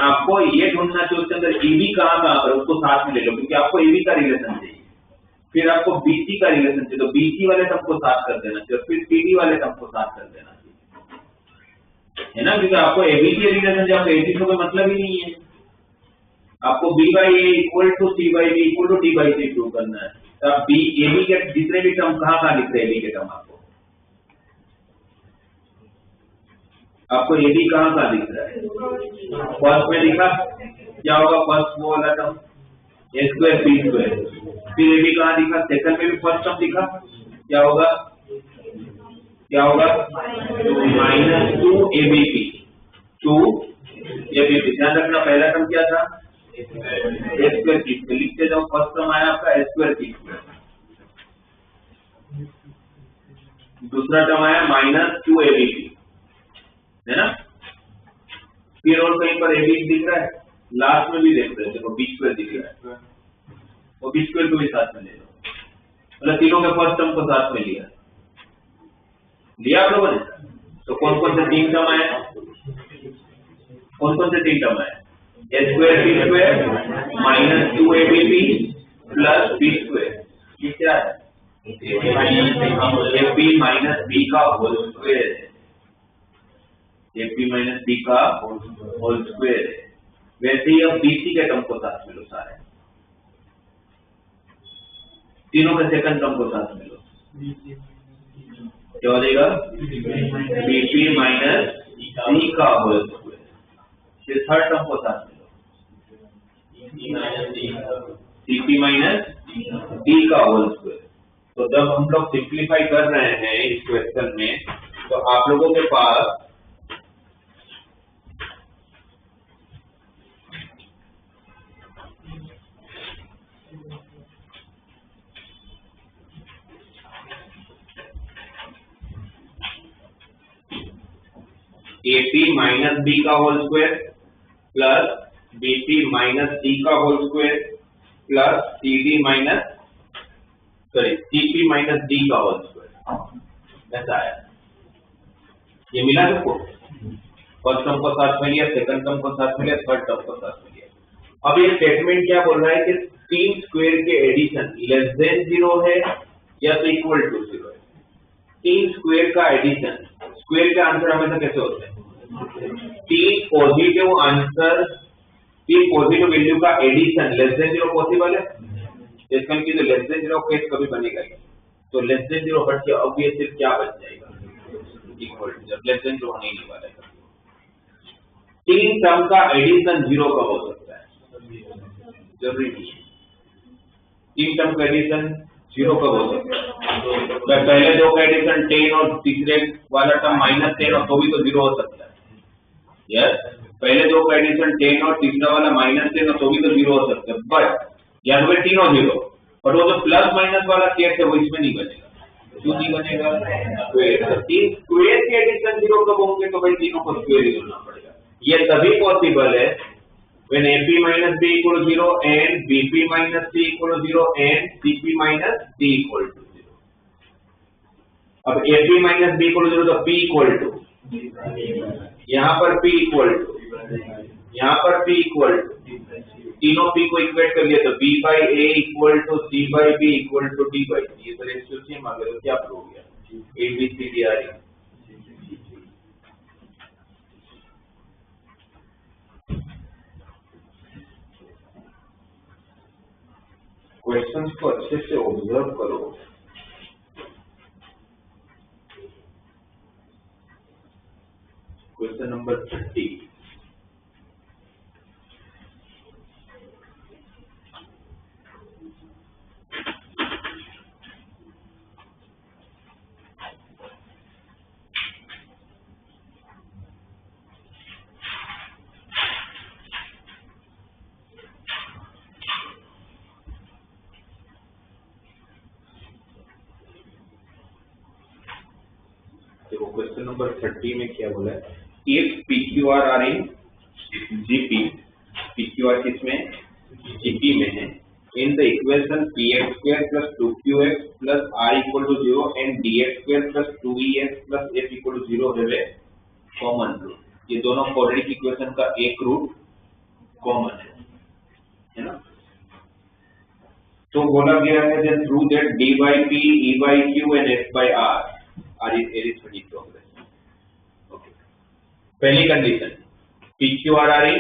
आपको ये ढूंढना चाहिए उसके अंदर AB कहाँ पर, उसको साथ में ले लो क्योंकि आपको AB का रिलेशन चाहिए। फिर आपको BC का रिलेशन चाहिए तो BC वाले टर्म को साथ कर देना चाहिए, फिर CD वाले टर्म को साथ कर देना चाहिए, है ना? क्योंकि आपको AB के रिलेशन से आपको AC का मतलब ही नहीं है। आपको B by A equal to C by B equal to D by C prove करना है। तो आप AB के जितने भी टर्म कहाँ दिख रहे हैं AB के टर्म आपको AB कहाँ दिख रहा है? फर्स्ट में दिखा क्या होगा? फर्स्ट वो वाला term a square b square. फिर AB कहाँ दिखा? सेकंड में भी फर्स्ट टर्म दिखा, क्या होगा? क्या होगा? Minus 2ABP 2ABP। ध्यान रखना पहला टर्म क्या था? a square b square. लिखते जाओ, फर्स्ट टर्म आया आपका a स्क्वायर b स्क्वायर, दूसरा टर्म आया माइनस 2ABP, है ना? फिर और कहीं पर AB दिख रहा है, लास्ट में भी देख रहे हैं, देखो B स्क्वायर दिख रहा है, वो B स्क्वायर को भी साथ में ले लो। मतलब तीनों के फर्स्ट टर्म को साथ में लिया आप लोगों ने। तो कौन कौन से तीन टर्म आए? कौन कौन से तीन टर्म आए? a square b square minus 2ABP plus b square. ये क्या है? AB माइनस b का होल स्क्वायर है, AB माइनस b का होल स्क्वायर है। वैसे ही अब BC के टर्म को साथ में लो, सारे तीनों के सेकंड टर्म को साथ में लो, क्या हो जाएगा? BP माइनस C का होल स्क्वायर। फिर थर्ड टर्म को साथ में लो, CP माइनस D का होल स्क्वायर। तो जब हम लोग सिंप्लीफाई कर रहे हैं इस क्वेश्चन में तो आप लोगों के पास AP माइनस B का whole square plus BP minus C का whole square plus CP minus D का होल स्क्वायर, ऐसा है। ये मिला सबको, फर्स्ट टर्म को साथ में लिया, सेकंड टर्म को साथ में लिया, थर्ड टर्म को साथ में लिया। अब ये स्टेटमेंट क्या बोल रहा है कि तीन स्क्वायर के एडिशन लेस देन 0 है या तो इक्वल टू 0 है। तीन स्क्वायर का एडिशन, स्क्वायर का आंसर हमेशा कैसे होते हैं? तीन पॉजिटिव आंसर, तीन पॉजिटिव वैल्यू का एडिशन लेस देन 0 पॉसिबल है? इसका मतलब जो लेस देन 0 केस कभी बनेगा ही, तो लेस देन 0 हट के ऑब्वियसली क्या बच जाएगा? इक्वल टू, जब लेस देन 0 होने ही नहीं वाला है। तीन टर्म का एडिशन 0 का हो सकता है, जरूरी नहीं है। तीन टर्म का एडिशन 0 कब हो सकता है? पहले दो का एडिशन 10 और तीसरे वाला टर्म -10 और तो भी तो 0 हो सकता है। यस, पहले दो का एडिशन 10 और तीसरा वाला -10 और तो भी तो 0 हो सकता है। बट या तो तीनों 0, बट वो जो प्लस माइनस वाला केस है वो इसमें नहीं बनेगा। क्यों नहीं बनेगा? स्क्वायर, तीन स्क्वायर के एडिशन 0 कब होंगे? तो भाई तीनों को स्क्वायर ही होना पड़ेगा। ये तभी पॉसिबल है when AP minus B equal to 0 and BP minus C equal to 0 and CP minus D equal to 0. अब AP minus B equal to 0 तो P equal to, यहाँ पर P equal to, यहाँ पर P equal to, तीनों P को equate कर लिया तो B by A equal to C by B equal to D by C। ये तो रेशियो सेम आ गया, तो क्या प्रूव हो गया? A B C D R E। Questions को अच्छे से ऑब्जर्व करो। क्वेश्चन नंबर 30, देखो क्वेश्चन नंबर 30 में क्या बोला है? If PQR are in GP, PQR किसमें? GP में है। In the equation px square plus 2qx plus r equal to 0 and dx square plus 2ex plus f equal to 0 है वे common root. ये दोनों क्वाड्रेटिक इक्वेशन का एक root common है ना? तो बोला गया है that through that d by p, e by q and f by r are in arithmetic progression. Okay. पहली condition PQR are in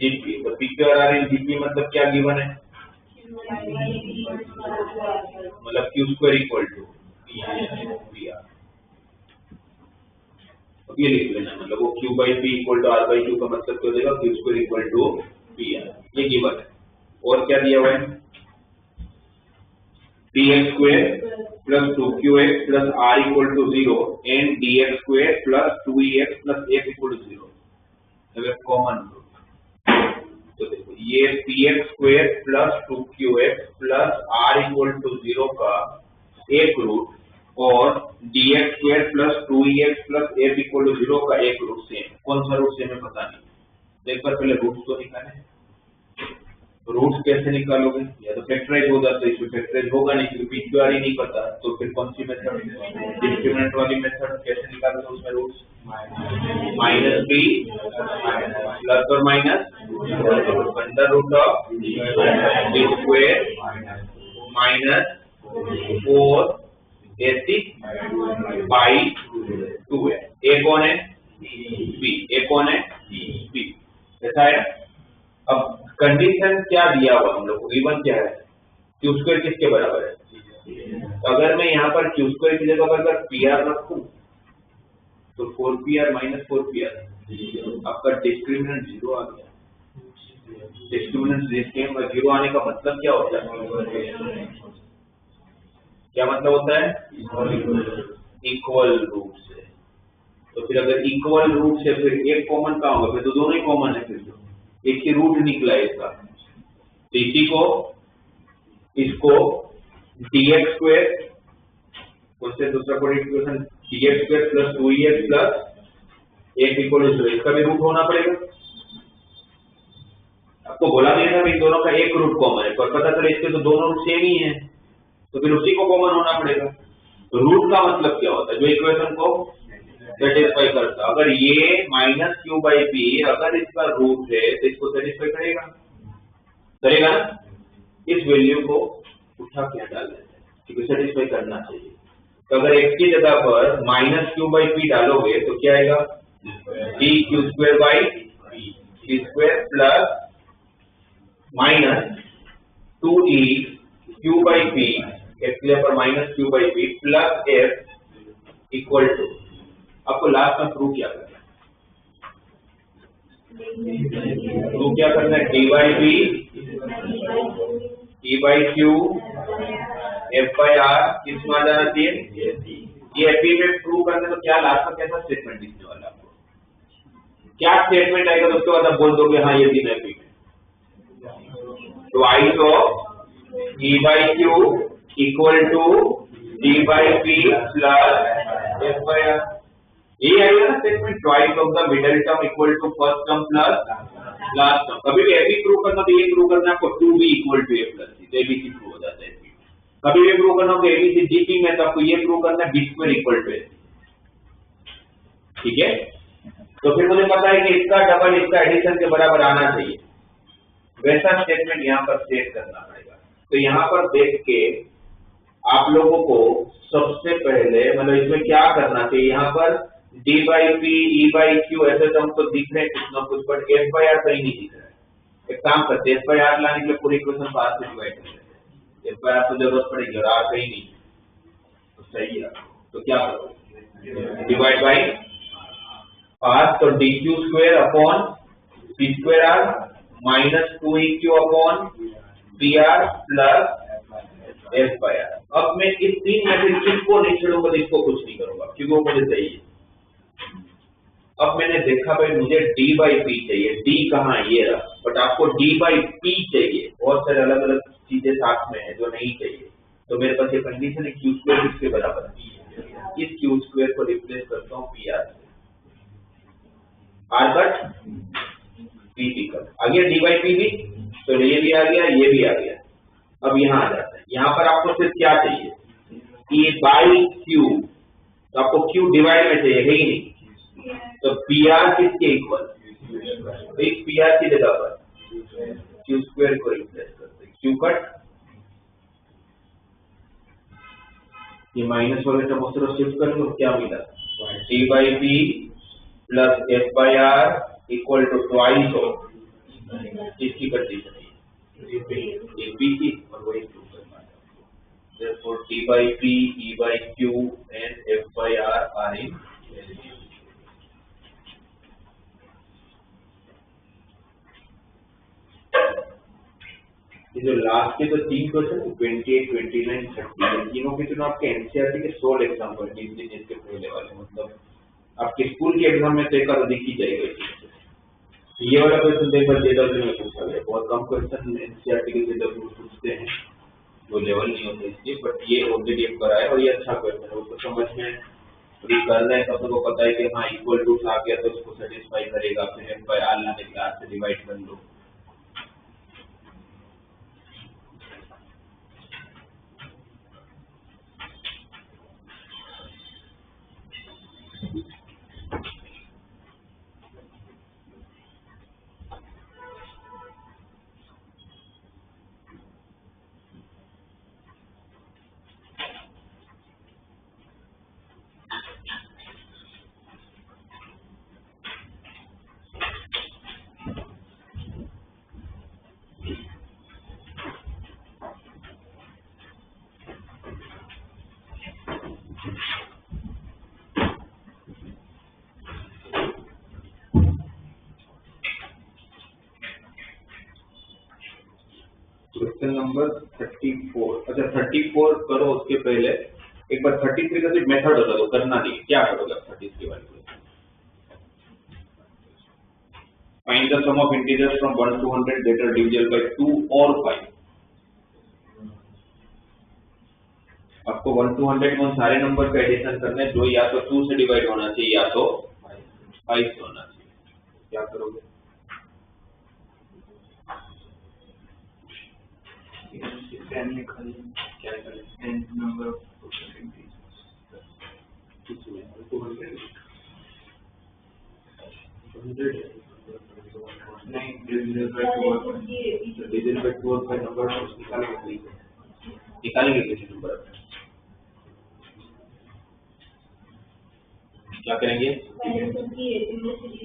GP, तो PQR आर इन GP मतलब क्या गिवन है? मतलब Q square equal to PR। अब ये लिख लेना, मतलब वो Q by P equal to R by Q का मतलब क्या हो जाएगा? Q square equal to PR, ये गिवन है। और क्या दिया हुआ है? dx square plus 2qx plus r equal to 0 and dx square plus 2ex plus f equal to 0 है कॉमन रूट। तो देखो ये px square plus 2qx plus r equal to 0 का एक रूट और dx square plus 2ex plus f equal to 0 का एक root same. कौन सा रूट सेम है पता नहीं, देख पर पहले रूट तो निकाले। रूट्स कैसे निकालोगे? या तो फैक्टराइज हो जाता है, इसमें फैक्टराइज होगा नहीं क्योंकि PQR ही नहीं पता, तो फिर कौन सी मेथड? डिस्क्रिमिनेंट वाली मेथड। कैसे निकालोगे उसमें रूट्स? माइनस b प्लस और minus under root of b square minus 4ac by 2 है। ए कौन है? b। ए कौन है? b। ऐसा है। अब कंडीशन क्या दिया हुआ हम लोग को? गिवन क्या है? Q स्क्वायर किसके बराबर है? अगर मैं यहाँ पर Q स्क्वायर की जगह पर अगर PR रखूं तो 4PR माइनस 4PR, आपका डिस्क्रिमिनेंट 0 आ गया। डिस्क्रिमिनेंट 0 आने का मतलब क्या होता है? क्या मतलब होता है? इक्वल रूट से। तो फिर अगर इक्वल रूट से फिर एक कॉमन कहाँ होगा? फिर तो दोनों ही कॉमन है, फिर एक ही रूट निकला इसका। तो इसी को इसको dx स्क्वायर, उससे दूसरा कोई equation dx square plus 2ex plus एक इक्वल टू इसका भी रूट होना पड़ेगा। आपको बोला गया था इन दोनों का एक रूट कॉमन है, पर पता चला इसके तो दोनों रूट सेम ही है, तो फिर उसी को कॉमन होना पड़ेगा। तो रूट का मतलब क्या होता है? जो इक्वेशन को सेटिस्फाई करता। अगर ये माइनस क्यू बाई पी अगर इसका रूट है तो इसको सेटिस्फाई करेगा, करेगा ना? इस वैल्यू को उठा के डाल देते हैं क्योंकि सेटिस्फाई करना चाहिए। तो अगर x की जगह पर माइनस क्यू बाई पी डालोगे तो क्या आएगा? D Q square by p square plus minus 2e q by p, x की जगह पर minus q by P plus f equal to, आपको लास्ट में प्रूव क्या करना है? प्रूव क्या करना है? D by p e by q f by r किस में आ जाना चाहिए? ये एपी में प्रूव करने तो क्या लास्ट में कैसा स्टेटमेंट दिखने वाला आपको? क्या स्टेटमेंट आएगा तो उसके बाद आप बोल दोगे हाँ ये दिन एपी में। तो आई तो E by Q equal to D by P plus F by R, ये आएगा ना statement. Twice of the middle term equal to first term plus last term. कभी भी एपी प्रूव करना तो ये प्रूव करना आपको 2b equal to a plus c, ABC prove हो जाता है। कभी भी प्रूव करना हो एबीसी जीपी में तो आपको ये प्रूव करना है b square equal to a, ठीक है? तो फिर मुझे पता है कि इसका डबल इसका एडिशन के बराबर आना चाहिए, वैसा स्टेटमेंट यहाँ पर सेट करना पड़ेगा। तो यहाँ पर देख के आप लोगों को सबसे पहले मतलब इसमें क्या करना चाहिए? यहाँ पर D by p e by Q ऐसे टर्म तो दिख रहे हैं कुछ ना कुछ, बट एफ बाई आर कहीं नहीं दिख रहा है। एक काम करते हैं, एफ बाई आर लाने के लिए पूरी इक्वेशन को आर से डिवाइड कर देते हैं। एफ बाई आर को जरूरत पड़ेगी और आर कहीं नहीं, तो सही है। तो क्या करोगे? डिवाइड बाई आर, तो D Q square upon P square R minus 2e Q upon P are plus F by R. अब मैं इस तीन में से किसको नहीं छोड़ूंगा, इसको कुछ नहीं करूंगा क्योंकि वो मुझे चाहिए। अब मैंने देखा भाई मुझे d बाई पी चाहिए, d कहाँ है? ये रहा, बट आपको d बाई पी चाहिए। बहुत सारे अलग अलग चीजें साथ में है जो नहीं चाहिए। तो मेरे पास ये कंडीशन है क्यू स्क्वायर किसके बराबर है? इस क्यू स्क्वायर को रिप्लेस करता हूँ पी आर से, R cut P P cut आ गया, d बाई पी भी, तो ये भी आ गया, ये भी आ गया। अब यहाँ आ जाता है, यहाँ पर आपको सिर्फ क्या चाहिए? e बाई क्यू, तो आपको q डिवाइड में चाहिए, है ही नहीं। तो पी आर किसके इक्वल? तो इस पी आर की जगह पर क्यू स्क्वायर को रिप्लेस करते हैं, क्यू कट, ये माइनस वाले टर्म को शिफ्ट कर लो, क्या मिला? D by P plus F by R equal to twice of इसकी कंडीशन है पी की, और वही प्रूव करना है। Therefore, d by p, e by q and f by r are in ये जो लास्ट के जो तीन क्वेश्चन 28, 29, 30 तीनों के तीनों आपके एनसीईआरटी के 16 एग्जाम्पल के पहले वाले, मतलब आपके स्कूल के एग्जाम में तो एक आध दिख ही जाएगा। ये वाला क्वेश्चन एक बार जेडब्ल्यू में पूछा गया, बहुत कम क्वेश्चन एनसीईआरटी के जेडब्ल्यू में पूछते हैं, वो लेवल नहीं होते इसलिए, बट ये ऑलरेडी एक बार आया और ये अच्छा क्वेश्चन है। उसको समझ में कर रहे हैं तो सबको पता है कि हाँ इक्वल टू आ गया तो उसको सेटिस्फाई करेगा, फिर एफ बाई आर लाने के आर से डिवाइड कर लो। क्वेश्चन नंबर 34, अच्छा 34 करो, उसके पहले एक बार 33 का सिर्फ मेथड बता दो, करना नहीं, क्या करोगे 33 वाले? Find the sum of integers from 1 to 100 that are divisible by 2 और 5। आपको 1 to 100 में सारे नंबर का एडिशन करना है जो या तो 2 से डिवाइड होना चाहिए या तो 22 होना चाहिए। क्या करोगे? क्या निकालें? नंबर ऑफ नहीं, डिविजन बाय 2 और नंबर निकालेंगे किसी नंबर ऑफ। क्या करेंगे?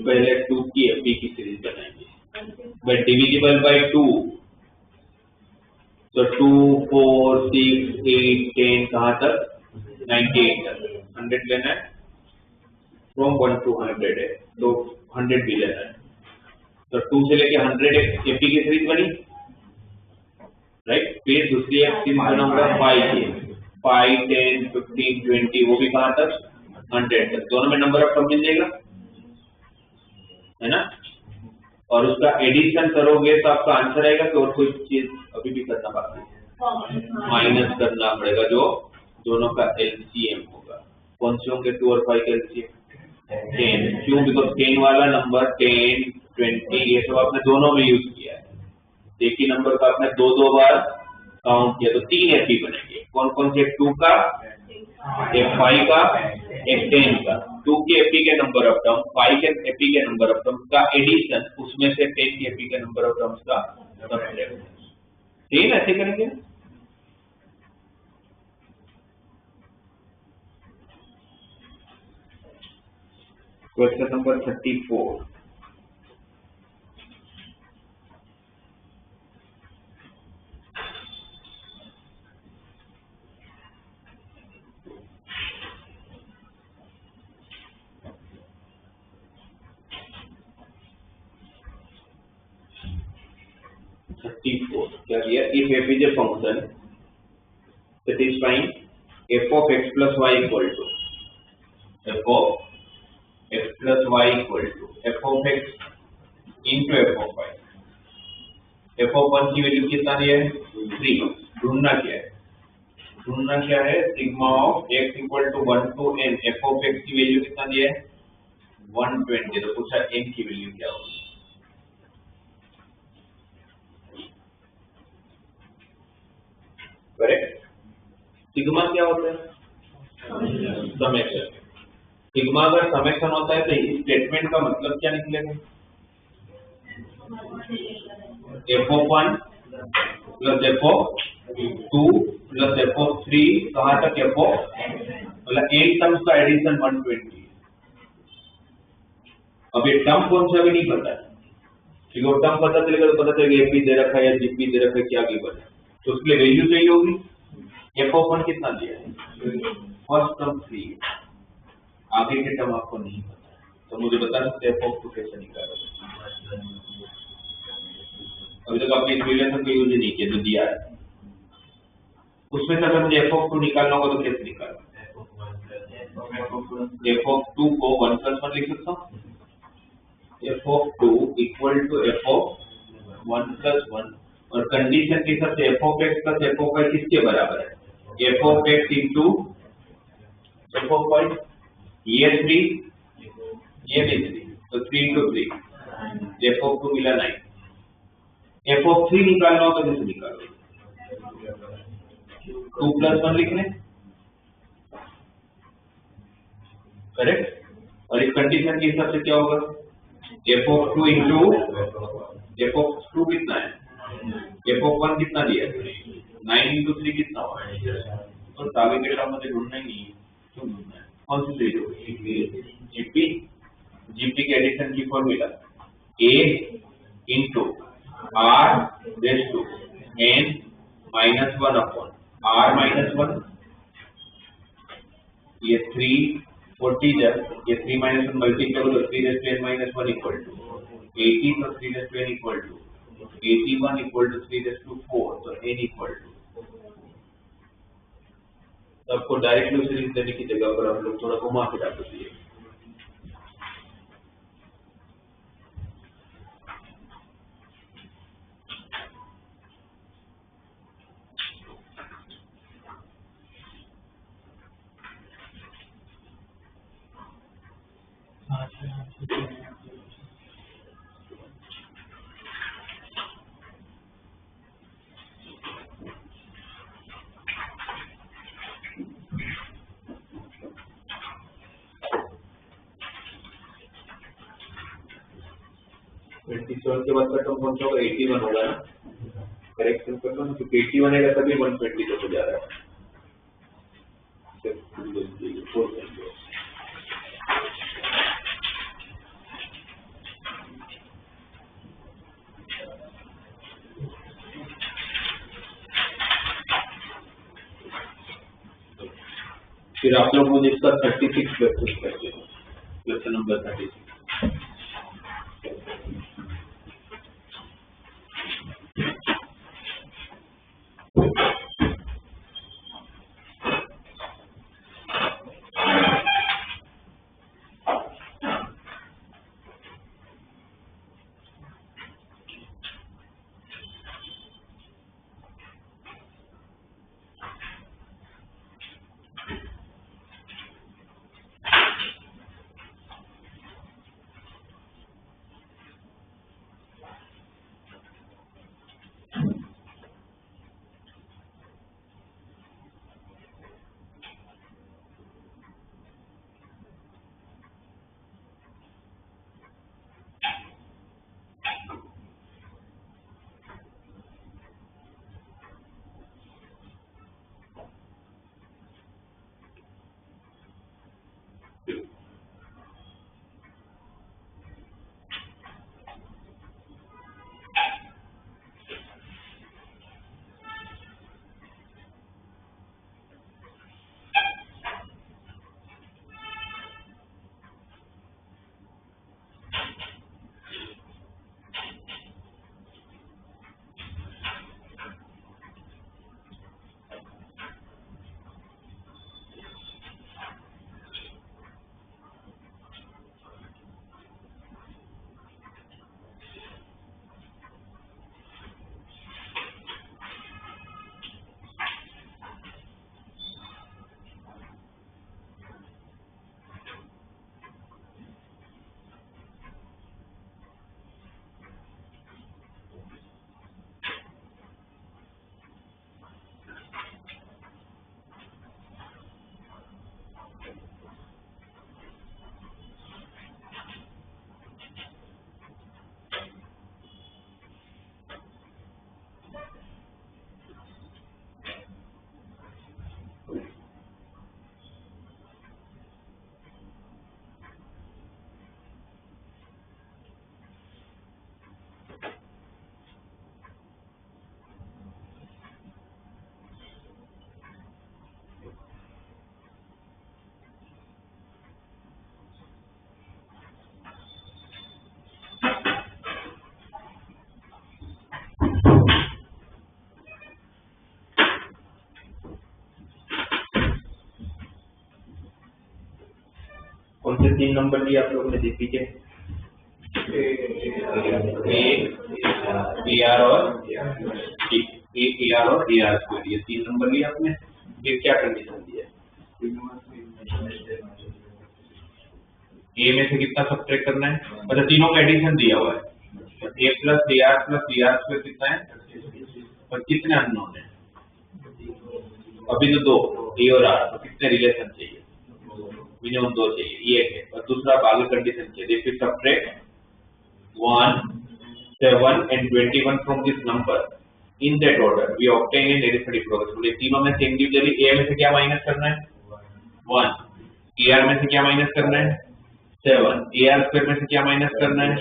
पहले 2 की एफपी की सीरीज बनाएंगे, बट डिविजिबल बाय 2। तो 2, 4, 6, 8, 10 कहाँ तक? 98 तक। 100 लेना है, फ्रॉम 1 to 100 है, तो 100 भी लेना है। तो 2 से लेके 100 एफपी की सीरीज बनी, राइट। फिर दूसरी एक सीरीज बना होगा 5 की, 5, 10, 15, 20, वो भी कहाँ तक? 100 तक। दोनों में नंबर ऑफ टर्म मिल जाएगा, है ना। और उसका एडिशन करोगे तो आपका आंसर आएगा कि और कोई चीज अभी भी करना बाकी है, माइनस करना पड़ेगा, जो दोनों का एलसीएम होगा। कौन से होंगे 2 और 5 का एलसीएम? 10। क्यों? बिकॉज 10 वाला नंबर 10, 20 ये सब आपने दोनों में यूज किया है। एक ही नंबर का आपने दो बार काउंट किया, तो 3 एफपी बनेंगे। कौन कौन से? 2 का, एक 5 का, एक 10 का। 2 के एफपी के नंबर ऑफ टर्म, 5 के एफपी के नंबर ऑफ टर्म का एडिशन, उसमें से 10 के एफपी के नंबर ऑफ टर्म्स का सब्ट्रैक्शन। ठीक है, ऐसे करेंगे। Question number 34। क्या दिया? If f is a function satisfying f of x plus y equal to f of x plus y equal to f of x into f of y। f of 1 की value कितना दिया है? 3। ढूंढना क्या है? ढूंढना क्या है? Sigma of x equal to 1 to n f of x की वैल्यू कितना दिया है? 120। तो पूछा n की वैल्यू क्या होगी? करेक्ट। सिग्मा क्या होता है? समेशन। सिग्मा अगर समेशन होता है तो इस स्टेटमेंट का मतलब क्या निकलेगा? f of 1 plus f of 2 plus f of 3 कहाँ तक f of, मतलब एक टर्म्स का एडिशन 120। अब ये टर्म कौन सा भी नहीं पता है, ठीक है। टर्म पता चलेगा तो पता चलेगा एपी दे रखा है या जीपी दे रखा है, क्या गिवन है, तो उसके लिए वैल्यू चाहिए होगी। f of 1 कितना दिया है? फर्स्ट टर्म 3, आगे के टर्म आपको नहीं पता है, तो मुझे बता सकते हैं f of 2 कैसे निकालोगे? अभी तक आपने इस रिलेशन को यूज ही नहीं किया जो दिया है, उसमें से अगर मुझे f of 2 निकालना होगा तो कैसे निकालना? f of 2 को 1 plus 1 लिख सकता हूँ। f of 2 equal to f of 1 plus 1, और कंडीशन के हिसाब से f of x plus f of y किसके बराबर है? f of x into f of y। ये 3, ये भी 3, तो 3 into 3, f of 2 मिला 9। f of 3 निकालना हो तो कैसे निकालो? 2 plus 1 लिख लें, करेक्ट। और इस कंडीशन के हिसाब से क्या होगा? f of 2 into f of 2 कितना है? f of 1 कितना दिया है? 9 into 3 कितना होगा? तो आगे के टर्म मुझे ढूंढना ही नहीं है, क्यों ढूंढना है? कौन सी सीरीज होगी? जीपी। जीपी के एडिशन की formula a into r raised to n minus 1 upon r minus 1। ये 340 जब ये 3 minus 1 मल्टीप्लाई हो तो 3 raised to n minus 1 equal to 80, तो 3 raised to n equal to 81 equal to 3 raised to 4, तो n equal to. तो आपको direct series देने की जगह पर आप लोग थोड़ा घुमा के डाल दीजिए। 27 के बाद का टर्म कौन सा होगा? 81 होगा ना, करेक्शन कर लो ना, क्योंकि 81 है तभी 120 तक हो जा रहा है। फिर आप लोग मुझे इसका 36 क्वेश्चन करते हो, क्वेश्चन नंबर 36। कौन से 3 नंबर लिए आप लोगों ने दीपी के? ए आर और AR स्क्वायर, ये 3 नंबर लिए आपने। फिर क्या कंडीशन दी है? ए में से कितना सब्ट्रैक्ट करना है? मतलब तीनों का एडिशन दिया हुआ है, A plus AR plus BR square कितना है? और कितने अननोन है? अभी तो 2, A और R, तो कितने रिलेशन चाहिए? मिनिमम 2 चाहिए, ये है। और दूसरा आगे कंडीशन चाहिए, फिर subtract 1, 7 and 21 from this number in that order we obtain an arithmetic progression। बोले तीनों में से इंडिविजुअली A में से क्या माइनस करना है? 1, AR में से क्या माइनस करना है? 7, AR स्क्वायर में से क्या माइनस करना है?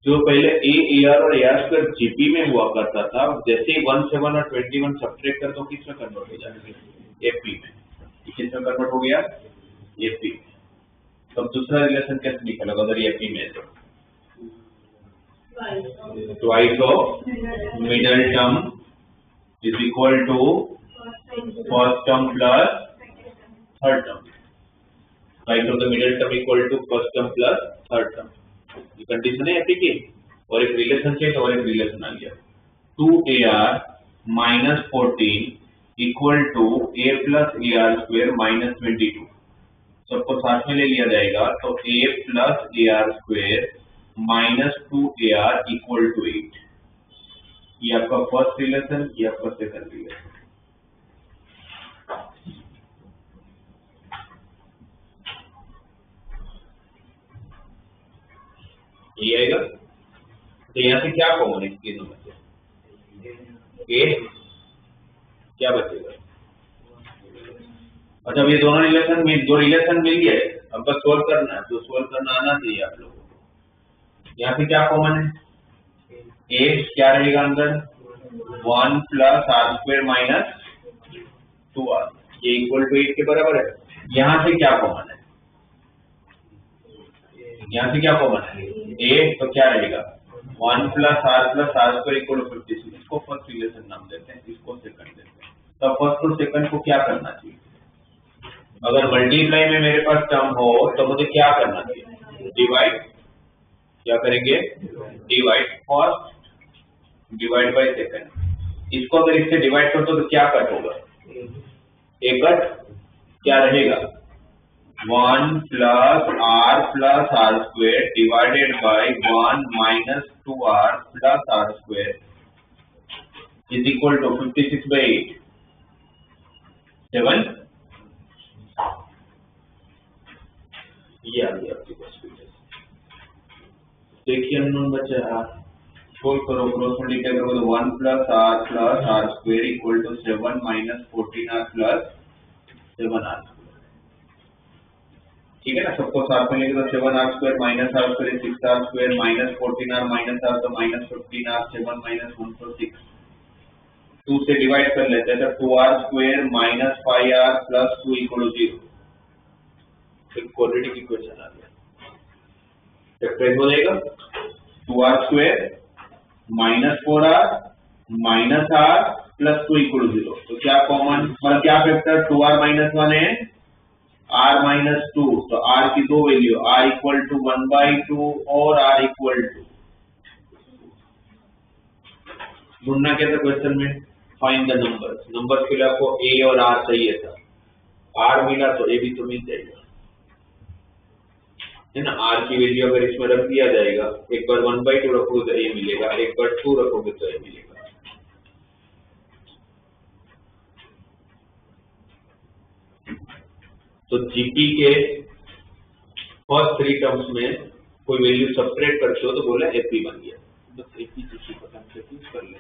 जो पहले AR और AR स्क्वायर जीपी में हुआ करता था, जैसे ही 1, 7 और 21 सब्ट्रैक्ट कर दो, किसमें कन्वर्ट हो जाएगा? एपी में। किसमें कन्वर्ट हो गया? एपी में। तो दूसरा रिलेशन कैसे निकलेगा अगर एपी में? Twice of middle term is equal to first term plus third term. Twice of the middle term equal to first term plus third term. ये कंडीशन है एपी की। और एक रिलेशन चाहिए और एक रिलेशन आ गया, 2AR minus 14 equal to A plus AR square minus 22। सबको साथ में ले लिया जाएगा तो a plus A R square minus 2ar equal to 8। ये आपका फर्स्ट रिलेशन, ये आपका सेकंड रिलेशन। ये आएगा तो यहाँ से क्या कॉमन है तीनों में से? ए क्या बचेगा? अच्छा, ये दोनों रिलेशन में दो रिलेशन मिल गए, अब बस सोल्व करना है, तो सोल्व करना आना चाहिए आप लोगों को। यहाँ से क्या कॉमन है? ए क्या रहेगा अंदर? 1 plus are square minus 2r, ये इक्वल टू 8 के बराबर है। यहाँ से क्या कॉमन है? यहाँ से क्या कॉमन है? ए तो क्या रहेगा? 1 plus are square equal to 56। इसको फर्स्ट रिलेशन नाम देते हैं, इसको सेकंड देते हैं। तो फर्स्ट और सेकंड को क्या करना चाहिए? अगर मल्टीप्लाई में मेरे पास टर्म हो तो मुझे क्या करना चाहिए? डिवाइड। क्या करेंगे? Divide first divide by second. इसको अगर इससे डिवाइड कर दो तो क्या कट होगा? एक कट क्या रहेगा? 1 plus R square divided by 1 minus 2r plus R square is equal to 56 by 8 7। ये आ गया आपके पास। देखिए अननोन बचा है, सोल्व करो, क्रॉस मल्टीप्लाई करो तो 1 plus R square equal to 7 minus 14r plus 7r। ठीक है ना, सबको साथ में लेके तो 7r square minus R square 6r square minus 14r minus r तो माइनस 15r 7 माइनस 1 तो 6। 2 से डिवाइड कर लेते हैं तो 2r square minus 5r plus 2 equal to 0। एक क्वाड्रेटिक इक्वेशन आ गया। फैक्टराइज हो जाएगा 2r square minus 4r minus r plus 2 equal to 0। तो क्या कॉमन, मतलब क्या फैक्टर? 2r माइनस 1 है, r माइनस 2, तो r की दो वैल्यू, r इक्वल टू 1/2 और r इक्वल टू ढूंढना क्या था क्वेश्चन में? Find the numbers. नंबर्स के लिए आपको a और r चाहिए था, r मिला तो a भी तो मिल जाएगा, है ना। r की वैल्यू अगर इसमें रख दिया जाएगा, एक बार 1/2 रखोगे तो a मिलेगा, एक बार 2 रखोगे तो a मिलेगा। तो जीपी के फर्स्ट 3 टर्म्स में कोई वैल्यू सब्ट्रैक्ट करते हो तो बोला एपी बन गया। बस एपी जीपी को सब्ट्रैक्ट कर लें।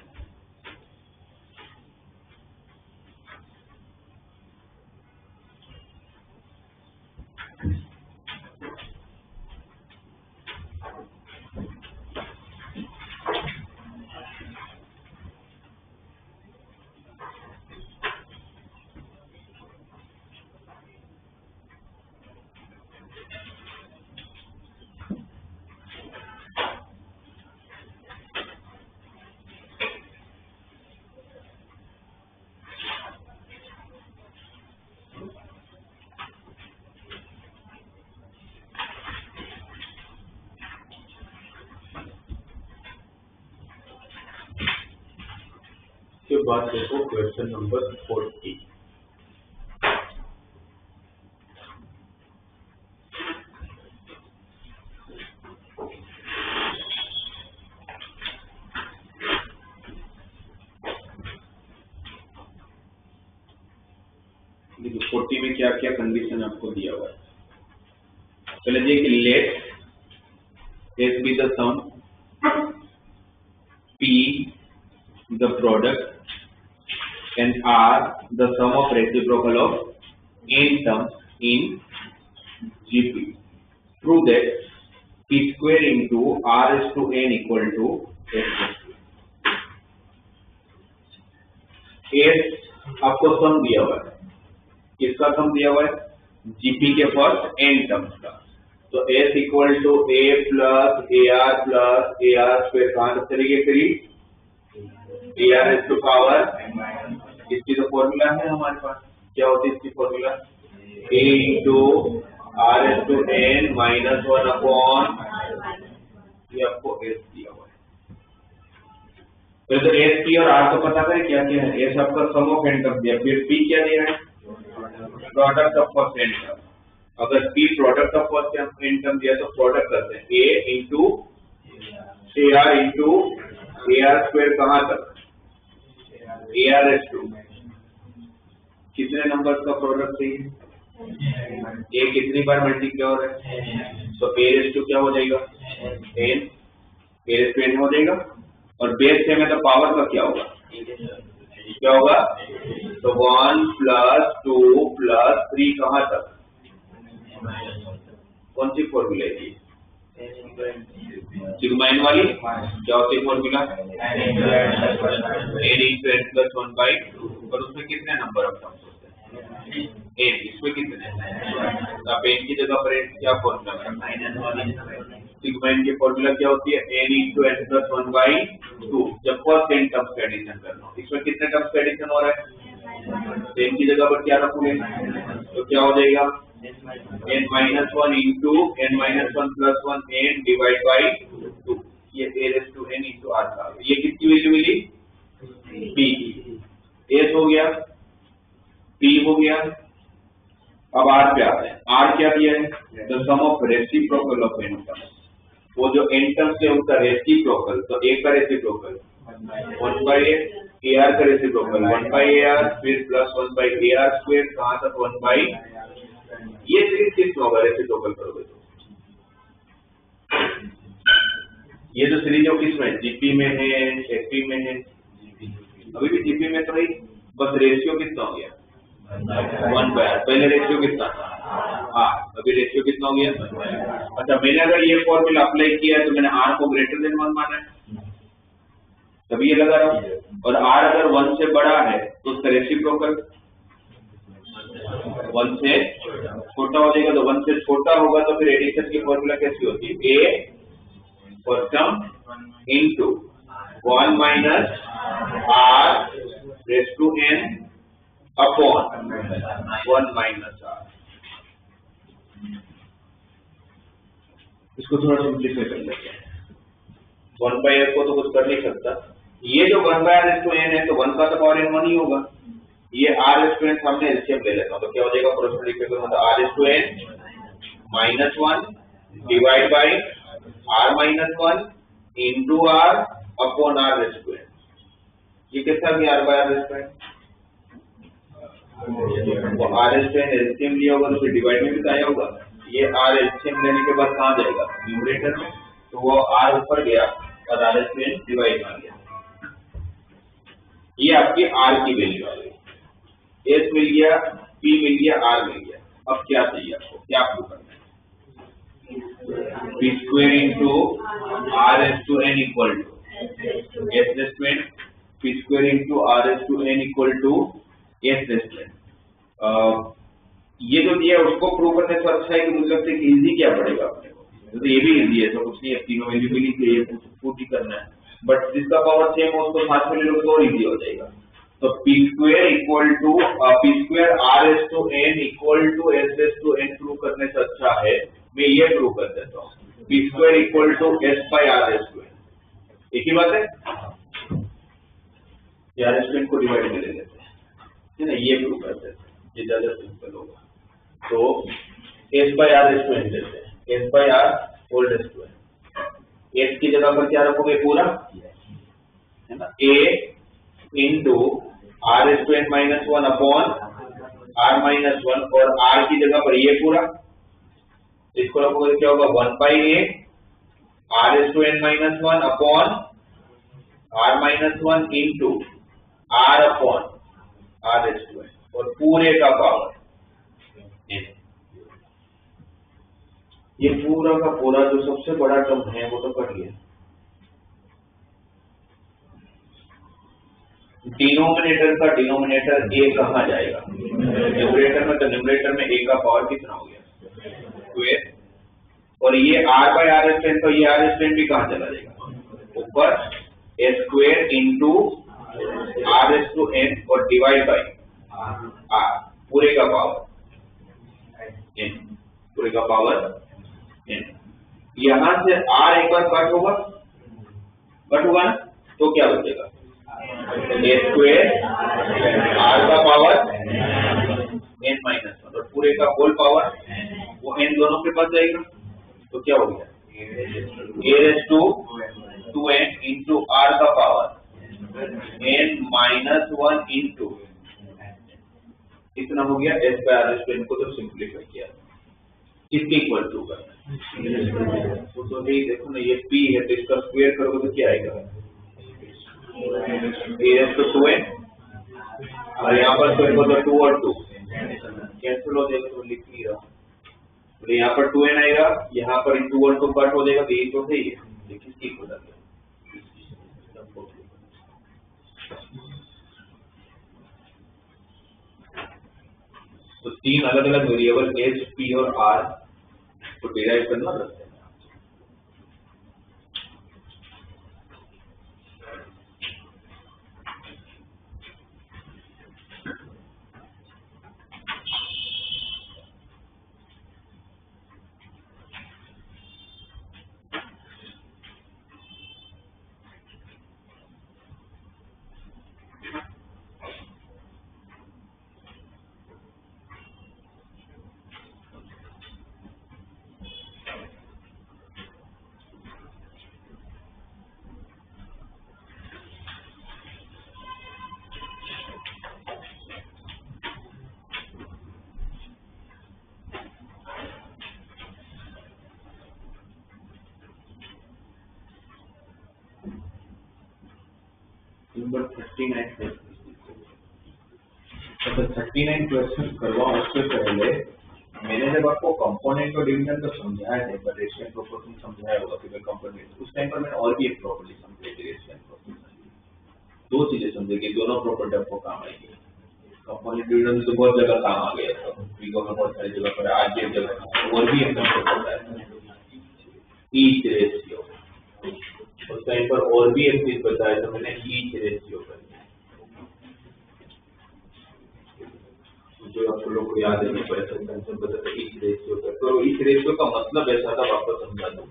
के बाद देखो क्वेश्चन नंबर 40। देखिए 40 में क्या क्या कंडीशन आपको दिया हुआ है। पहले देखिए, let S be the sum, P the product and R the sum of reciprocal of n terms in GP. Prove that P square into R is to n equal to S. S आपको सम दिया हुआ है, किसका सम दिया हुआ है? GP के first n terms का। तो S equal to A plus AR square कहाँ तक चलेगी? 3 AR इज टू पावर, इसकी तो फॉर्मूला है हमारे पास। क्या होती है इसकी formula? A into R is to n minus 1 upon, ये आपको S दिया हुआ है। तो S, P और R को पता करें क्या क्या है। S आपका सम ऑफ n टर्म दिया, फिर P क्या दिया है? Product of first n term. अगर P product of first N term दिया तो प्रोडक्ट करते हैं A into AR into AR square कहाँ तक AR/2 कितने नंबर का प्रोडक्ट चाहिए A कितनी बार मल्टीप्लाई हो रहा है तो A/2 क्या हो जाएगा n A/n हो जाएगा और बेस से में तो पावर का क्या होगा क्या होगा तो 1 + 2 + 3 कहाँ तक कौन सी फॉर्मूला है सिग्मा n वाली क्या होती है फॉर्मूला n × n + 1/2 और उसमें कितने नंबर ऑफ टर्म्स होते हैं n इसमें कितने आप n की जगह पर क्या फॉर्मूला है सिग्मा n की फॉर्मूला क्या होती है n × n + 1/2 जब फर्स्ट n टर्म्स का एडिशन करना हो इसमें कितने टर्म्स का एडिशन हो रहा है n की जगह पर क्या रखोगे तो क्या हो जाएगा n - 1 × n - 1 + 1 n / 2 ये A/n × r का ये कितनी वैल्यू मिली p s हो गया p हो गया अब r पे आते हैं r क्या दिया है the sum of reciprocal of n terms वो जो n टर्म्स है उनका रेसिप्रोकल तो a का रेसिप्रोकल 1/a AR का रेसिप्रोकल 1/AR फिर +1/AR² कहाँ तक 1/, ये सीरीज किस में होगा रेसिप्रोकल करोगे तो ये जो सीरीज है किस में जीपी में है एफपी में है अभी भी जीपी में तो नहीं बस रेशियो कितना हो गया 1/r पहले रेशियो कितना था अभी रेशियो कितना हो गया अच्छा मैंने अगर ये फॉर्मूला अप्लाई किया है तो मैंने r को ग्रेटर देन 1 माना है तभी ये लगा रहा हूं और r अगर 1 से बड़ा है तो उसका रेसिप्रोकल 1 से छोटा हो जाएगा तो 1 से छोटा होगा तो फिर एडिशन की फॉर्मूला कैसी होती है a first term into 1 - r raise to n upon 1 - r इसको थोड़ा सिंप्लीफाई कर लेते हैं 1/r को तो कुछ कर नहीं सकता ये जो 1/r रेज़ टू n है तो 1 का तो पावर n 1 ही होगा ये r रेज़ टू n सामने एलसीएम ले लेता हूं तो क्या हो जाएगा कोरोस्पोंडिंग फिगर मतलब r raise to n -1 divide by r - 1 into r upon r raise to n ये कैसा गया r/r रेज़ टू n वो r raise to n LCM लिया होगा तो फिर डिवाइड में भी आया होगा ये r एलसीएम लेने के बाद कहां जाएगा न्यूमरेटर में तो वो r ऊपर गया और r raise to n divide में गया ये आपकी r की वैल्यू आ गई s मिल गया p मिल गया r मिल गया अब क्या चाहिए आपको क्या प्रूव करना है p² * r raise to n equal to s raise to n p² * r raise to n equal to s raise to n ये जो दिया उसको प्रूव करने से अच्छा है कि मुझे लगता है कि इजी क्या पड़ेगा अपने को तो ये भी इजी है तो कुछ नहीं है तीनों वैल्यू मिली कि ये पुट ही करना है बट जिसका पावर सेम हो उसको साथ में ले लो तो इजी हो जाएगा तो p² r raise to n equal to s raise to n prove करने से अच्छा है मैं ये प्रूव कर देता हूँ p² = s/r rays to n एक ही बात है r रेज़ टू n को डिवाइड में ले लेते हैं है ना ये प्रूव कर देते हैं ये ज्यादा सिंपल होगा तो s/r रेज़ टू n लेते हैं s/r whole raise to n s की जगह पर क्या रखोगे पूरा है ना a into r raise to n -1 upon r -1 और r की जगह पर ये पूरा इसको रखोगे क्या होगा 1/a r raise to n -1 upon r -1 into r upon r raise to n और पूरे का पावर n ये पूरा का पूरा जो सबसे बड़ा टर्म है वो तो कट गया डिनोमिनेटर का डिनोमिनेटर a कहाँ जाएगा न्यूमरेटर में तो न्यूमरेटर में a का पावर कितना हो गया स्क्वायर और ये r/r रेज़ टू n तो ये r रेज़ टू n भी कहाँ चला जाएगा ऊपर s² into r raise to n और डिवाइड बाय r पूरे का पावर n पूरे का पावर n यहां से r एक बार कट होगा ना तो क्या बचेगा a² r का पावर n - 1 और पूरे का होल पावर दोनों के पास जाएगा तो क्या हो गया a raised to 2n into r का पावर n minus 1 into इतना हो गया s by r raised to n को जब सिंप्लीफाई किया किसके इक्वल टू का तो ये देखो ना ये p है तो इसका स्क्वायर करोगे तो क्या आएगा a raised to 2n और यहाँ पर स्क्वायर करो तो 2 और 2 कैंसिल हो जाएगा तो लिख नहीं रहा तो यहाँ पर 2n आएगा यहाँ पर 2 और 2 कट हो जाएगा तो ये तो सही है लेकिन किसकी हो जाएगा तो तीन अलग अलग वेरिएबल एच पी और आर को डिराइव करना लगता है नंबर 39 तो 39 क्वेश्चन करवाओ उससे पहले मैंने जब आपको कंपोनेंट और डिविजन तो समझाया है पर रेशियो एंड प्रोपोर्शन समझाया होगा कि भाई कंपोनेंट उस टाइम पर मैंने और भी एक प्रॉपर्टी समझाई थी रेशियो एंड प्रोपोर्शन दो चीजें समझेगी दोनों प्रॉपर्टी आपको काम आएगी कंपोनेंट डिविजन तो बहुत जगह काम आ गया था वीगो में बहुत सारी जगह पर आज एक जगह और भी एकदम से पता है ईच रेशियो उस टाइम पर और भी एक चीज बताया तो मैंने ईच रेशियो कर जो आप लोग को याद है ईच रेशियो कर तो ईच रेशियो का मतलब ऐसा था वापस समझा दूं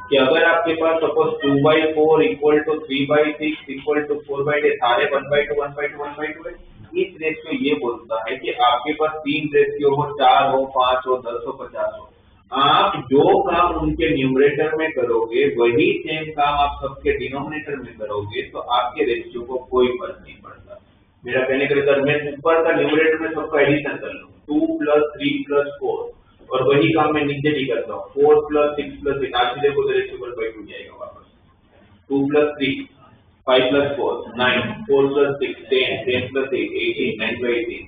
कि अगर आपके पास suppose 2/4 equal to 3/6 equal to 4/8 सारे 1/2 1/2 1/2 है ईच रेशियो ये बोलता है कि आपके पास 3 रेशियो हो 4 हो 5 हो 10 हो 50 हो आप जो काम उनके न्यूमरेटर में करोगे वही सेम काम आप सबके डिनोमिनेटर में करोगे तो आपके रेशियो को कोई फर्क नहीं पड़ता मेरा कहने का मतलब मैं ऊपर का न्यूमरेटर में सबका एडिशन कर लूं 2 + 3 + 4 और वही काम मैं नीचे भी करता हूँ 4 + 6 + 8 आज देखो तो रेशियो 1/2 जाएगा वापस 2 + 3 5 + 4 9 4 + 6 10 10 + 8 18 9/18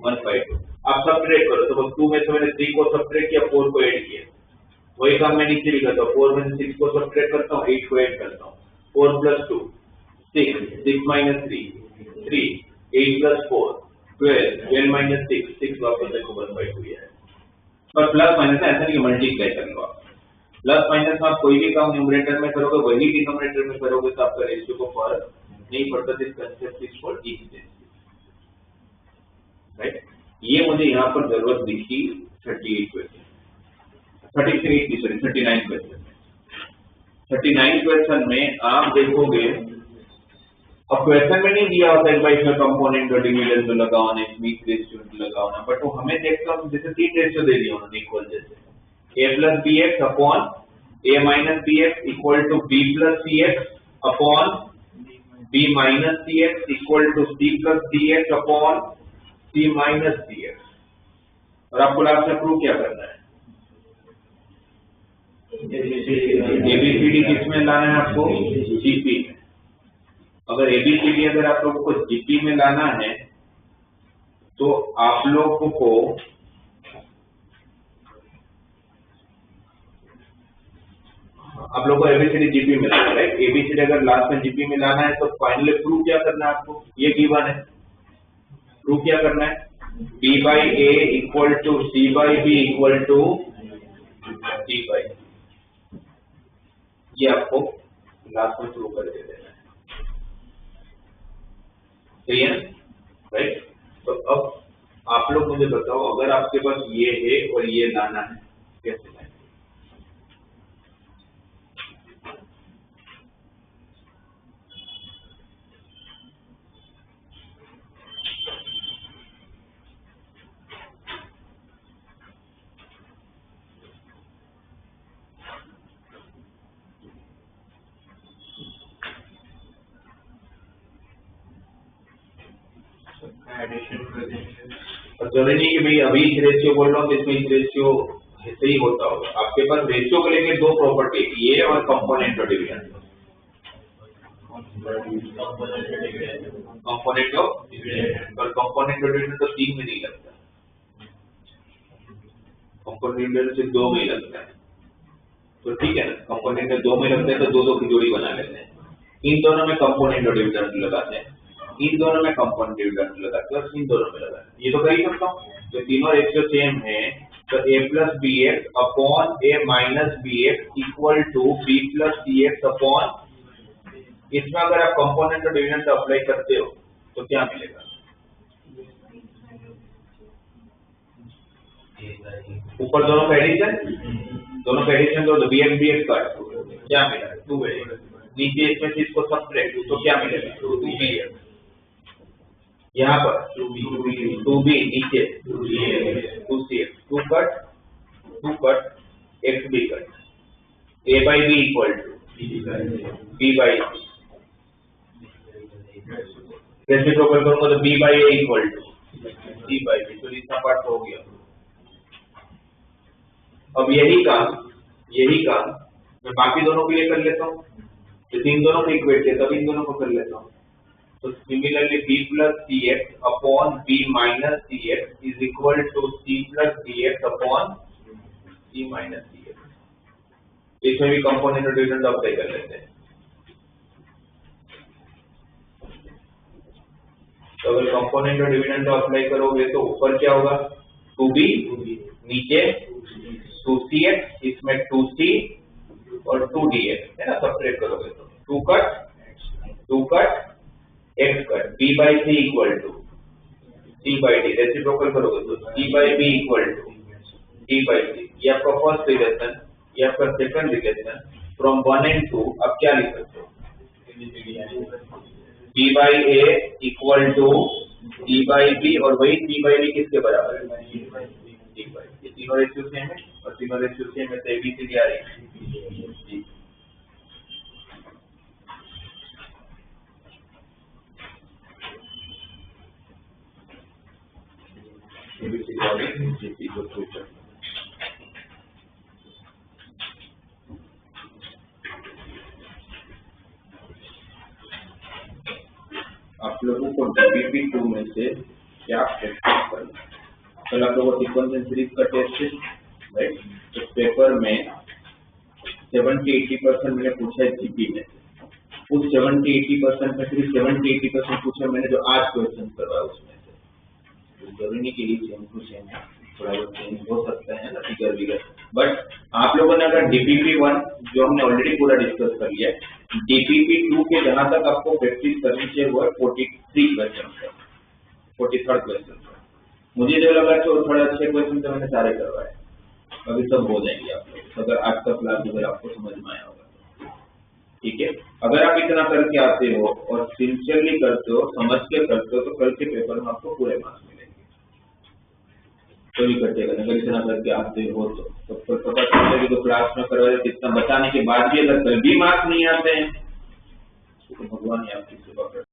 1/2 आप सब्ट्रैक्ट करो तो 2 में से मैंने 3 को सब्ट्रैक्ट किया 4 को ऐड किया वही काम मैं नीचे भी करता हूँ 4 में से 6 को सब्ट्रैक्ट करता हूँ 8 को ऐड करता हूँ 4 + 2 6 6 - 3 3 8 + 4 12 12 - 6 6 वापस देखो 1/2 है और प्लस माइनस ऐसा नहीं कि मल्टीप्लाई कर लो आप प्लस माइनस में आप कोई भी काम न्यूमरेटर में करोगे वही डिनोमिनेटर में करोगे तो आपका रेशियो को फर्क नहीं पड़ता this concept is called each ratio right ये मुझे यहाँ पर जरूरत दिखी 38 क्वेश्चन 39 क्वेश्चन 39 क्वेश्चन में आप देखोगे अब क्वेश्चन में नहीं दिया होता है भाई इसमें कंपोनेंट और डिविजन तो लगाओ वीक रेशियो लगाओ ना बट वो हमें देखता हूँ जैसे 3 रेशियो दे दिया उन्होंने इक्वल जैसे a + bx upon a - bx equal to b + cx upon b - cx equal to c + dx upon c - dx और आपको लास्ट में प्रूव क्या करना है एबीसीडी किस में लाना है आपको जीपी में अगर एबीसीडी अगर आप लोगों को जीपी में लाना है तो आप लोगों को एबीसीडी जीपी में लाना है राइट एबीसीडी अगर लास्ट में जीपी में लाना है तो फाइनली प्रूव क्या करना है आपको ये गिवन है प्रूव क्या करना है b/a equal to c/b equal to d/, ये आपको लास्ट में प्रूव करके देना है सही है राइट तो अब आप लोग मुझे बताओ अगर आपके पास ये है और ये लाना है कैसे लाएंगे और जरूरी नहीं कि भाई अभी इस रेशियो बोल रहा हूँ तो इसमें इस रेशियो ऐसे ही होता होगा। आपके पास रेशियो को लेकर दो प्रॉपर्टी, ये और कंपोनेंट और डिविडेंड। कंपोनेंट ऑफ डिविडेंड और कंपोनेंट और डिविडेंड तो 3 में नहीं लगता, कंपोनेंट डिविडेंड सिर्फ 2 में ही लगता है। तो ठीक है ना, कंपोनेंट में 2 में लगता है तो 2 की जोड़ी बना लेते हैं। इन दोनों में कंपोनेंट और डिविडेंड लगाते हैं, इन दोनों में कंपोनेंट डिविडेंड लगाते हैं और इन दोनों में लगाते हैं। ये तो कर ही सकता हूँ, तो तीनों रेशियो सेम है तो a plus B X upon A minus B X equal to B plus C X upon, इसमें अगर आप कंपोनेंट और डिविडेंड अप्लाई करते हो तो क्या मिलेगा? ऊपर दोनों का एडिशन तो बी एक्स काट क्या मिला? 2 मिलेगा। नीचे इसमें से इसको सब्ट्रैक्ट तो क्या मिलेगा? 2b। यहाँ पर 2b नीचे 2cx, 2 cut x b cut, a by b equal to b by c। Reciprocal करूंगा तो b by a equal to c by b, तो इतना पार्ट हो गया। अब यही काम मैं बाकी दोनों के लिए कर लेता हूँ, तो इन दोनों को इक्वेट किया तब इन दोनों को कर लेता हूँ। तो similarly b plus C X upon b minus C X is equal to c plus D X upon c minus D X. इसमें भी कंपोनेंट और डिविडेंड अप्लाई कर लेते हैं। तो अगर कंपोनेंट और डिविडेंड अप्लाई करोगे तो ऊपर क्या होगा? 2b, नीचे 2cx, इसमें 2c और 2dx है ना, सब्ट्रैक्ट करोगे तो 2 cut x cut b by c equal to c by d, reciprocal करोगे तो c by b equal to d by c। ये आपका फर्स्ट रिलेशन, ये आपका सेकंड रिलेशन। फ्रॉम 1 and 2 अब क्या लिख सकते हो? b by a equal to c by b, और वही c by b किसके बराबर है? d by b। ये तीनों रेशियो सेम है और तीनों रेशियो सेम है तो ABCD आ रही है। आप लोगों को DPP 2 में से क्या प्रैक्टिस करना? कल आप लोगों को सीक्वेंस एंड सीरीज का टेस्ट है, राइट? तो पेपर में 70-80% मैंने पूछा है जीपी में, उस 70-80% में सिर्फ 70-80% पूछा मैंने जो आज क्वेश्चन करवाया उसमें से। जरूरी नहीं कि सेम टू सेम है, थोड़ा बहुत चेंज हो सकता है ना, फिगर विगर। बट आप लोगों ने अगर DPP 1 जो हमने ऑलरेडी पूरा डिस्कस कर लिया है, DPP 2 के जहां तक आपको प्रैक्टिस करनी चाहिए वो है 43 क्वेश्चन का, 43rd क्वेश्चन का। मुझे जो लगा कि थोड़े अच्छे क्वेश्चन तो मैंने सारे करवाए, अभी सब हो जाएंगे आप लोग अगर आज का क्लास अगर आपको समझ में आया होगा। ठीक है, अगर आप इतना करके आते हो और सिंसियरली करते हो, समझ के करते हो, तो कल के पेपर में आपको पूरे मार्क्स मिलेंगे। कोई कटेगा अगर इतना करके आते हो तो पता चलेगा कि तो क्लास में करवाए कितना बताने के बाद भी अगर कल भी मार्क्स नहीं आते हैं तो भगवान ही आपकी सेवा कर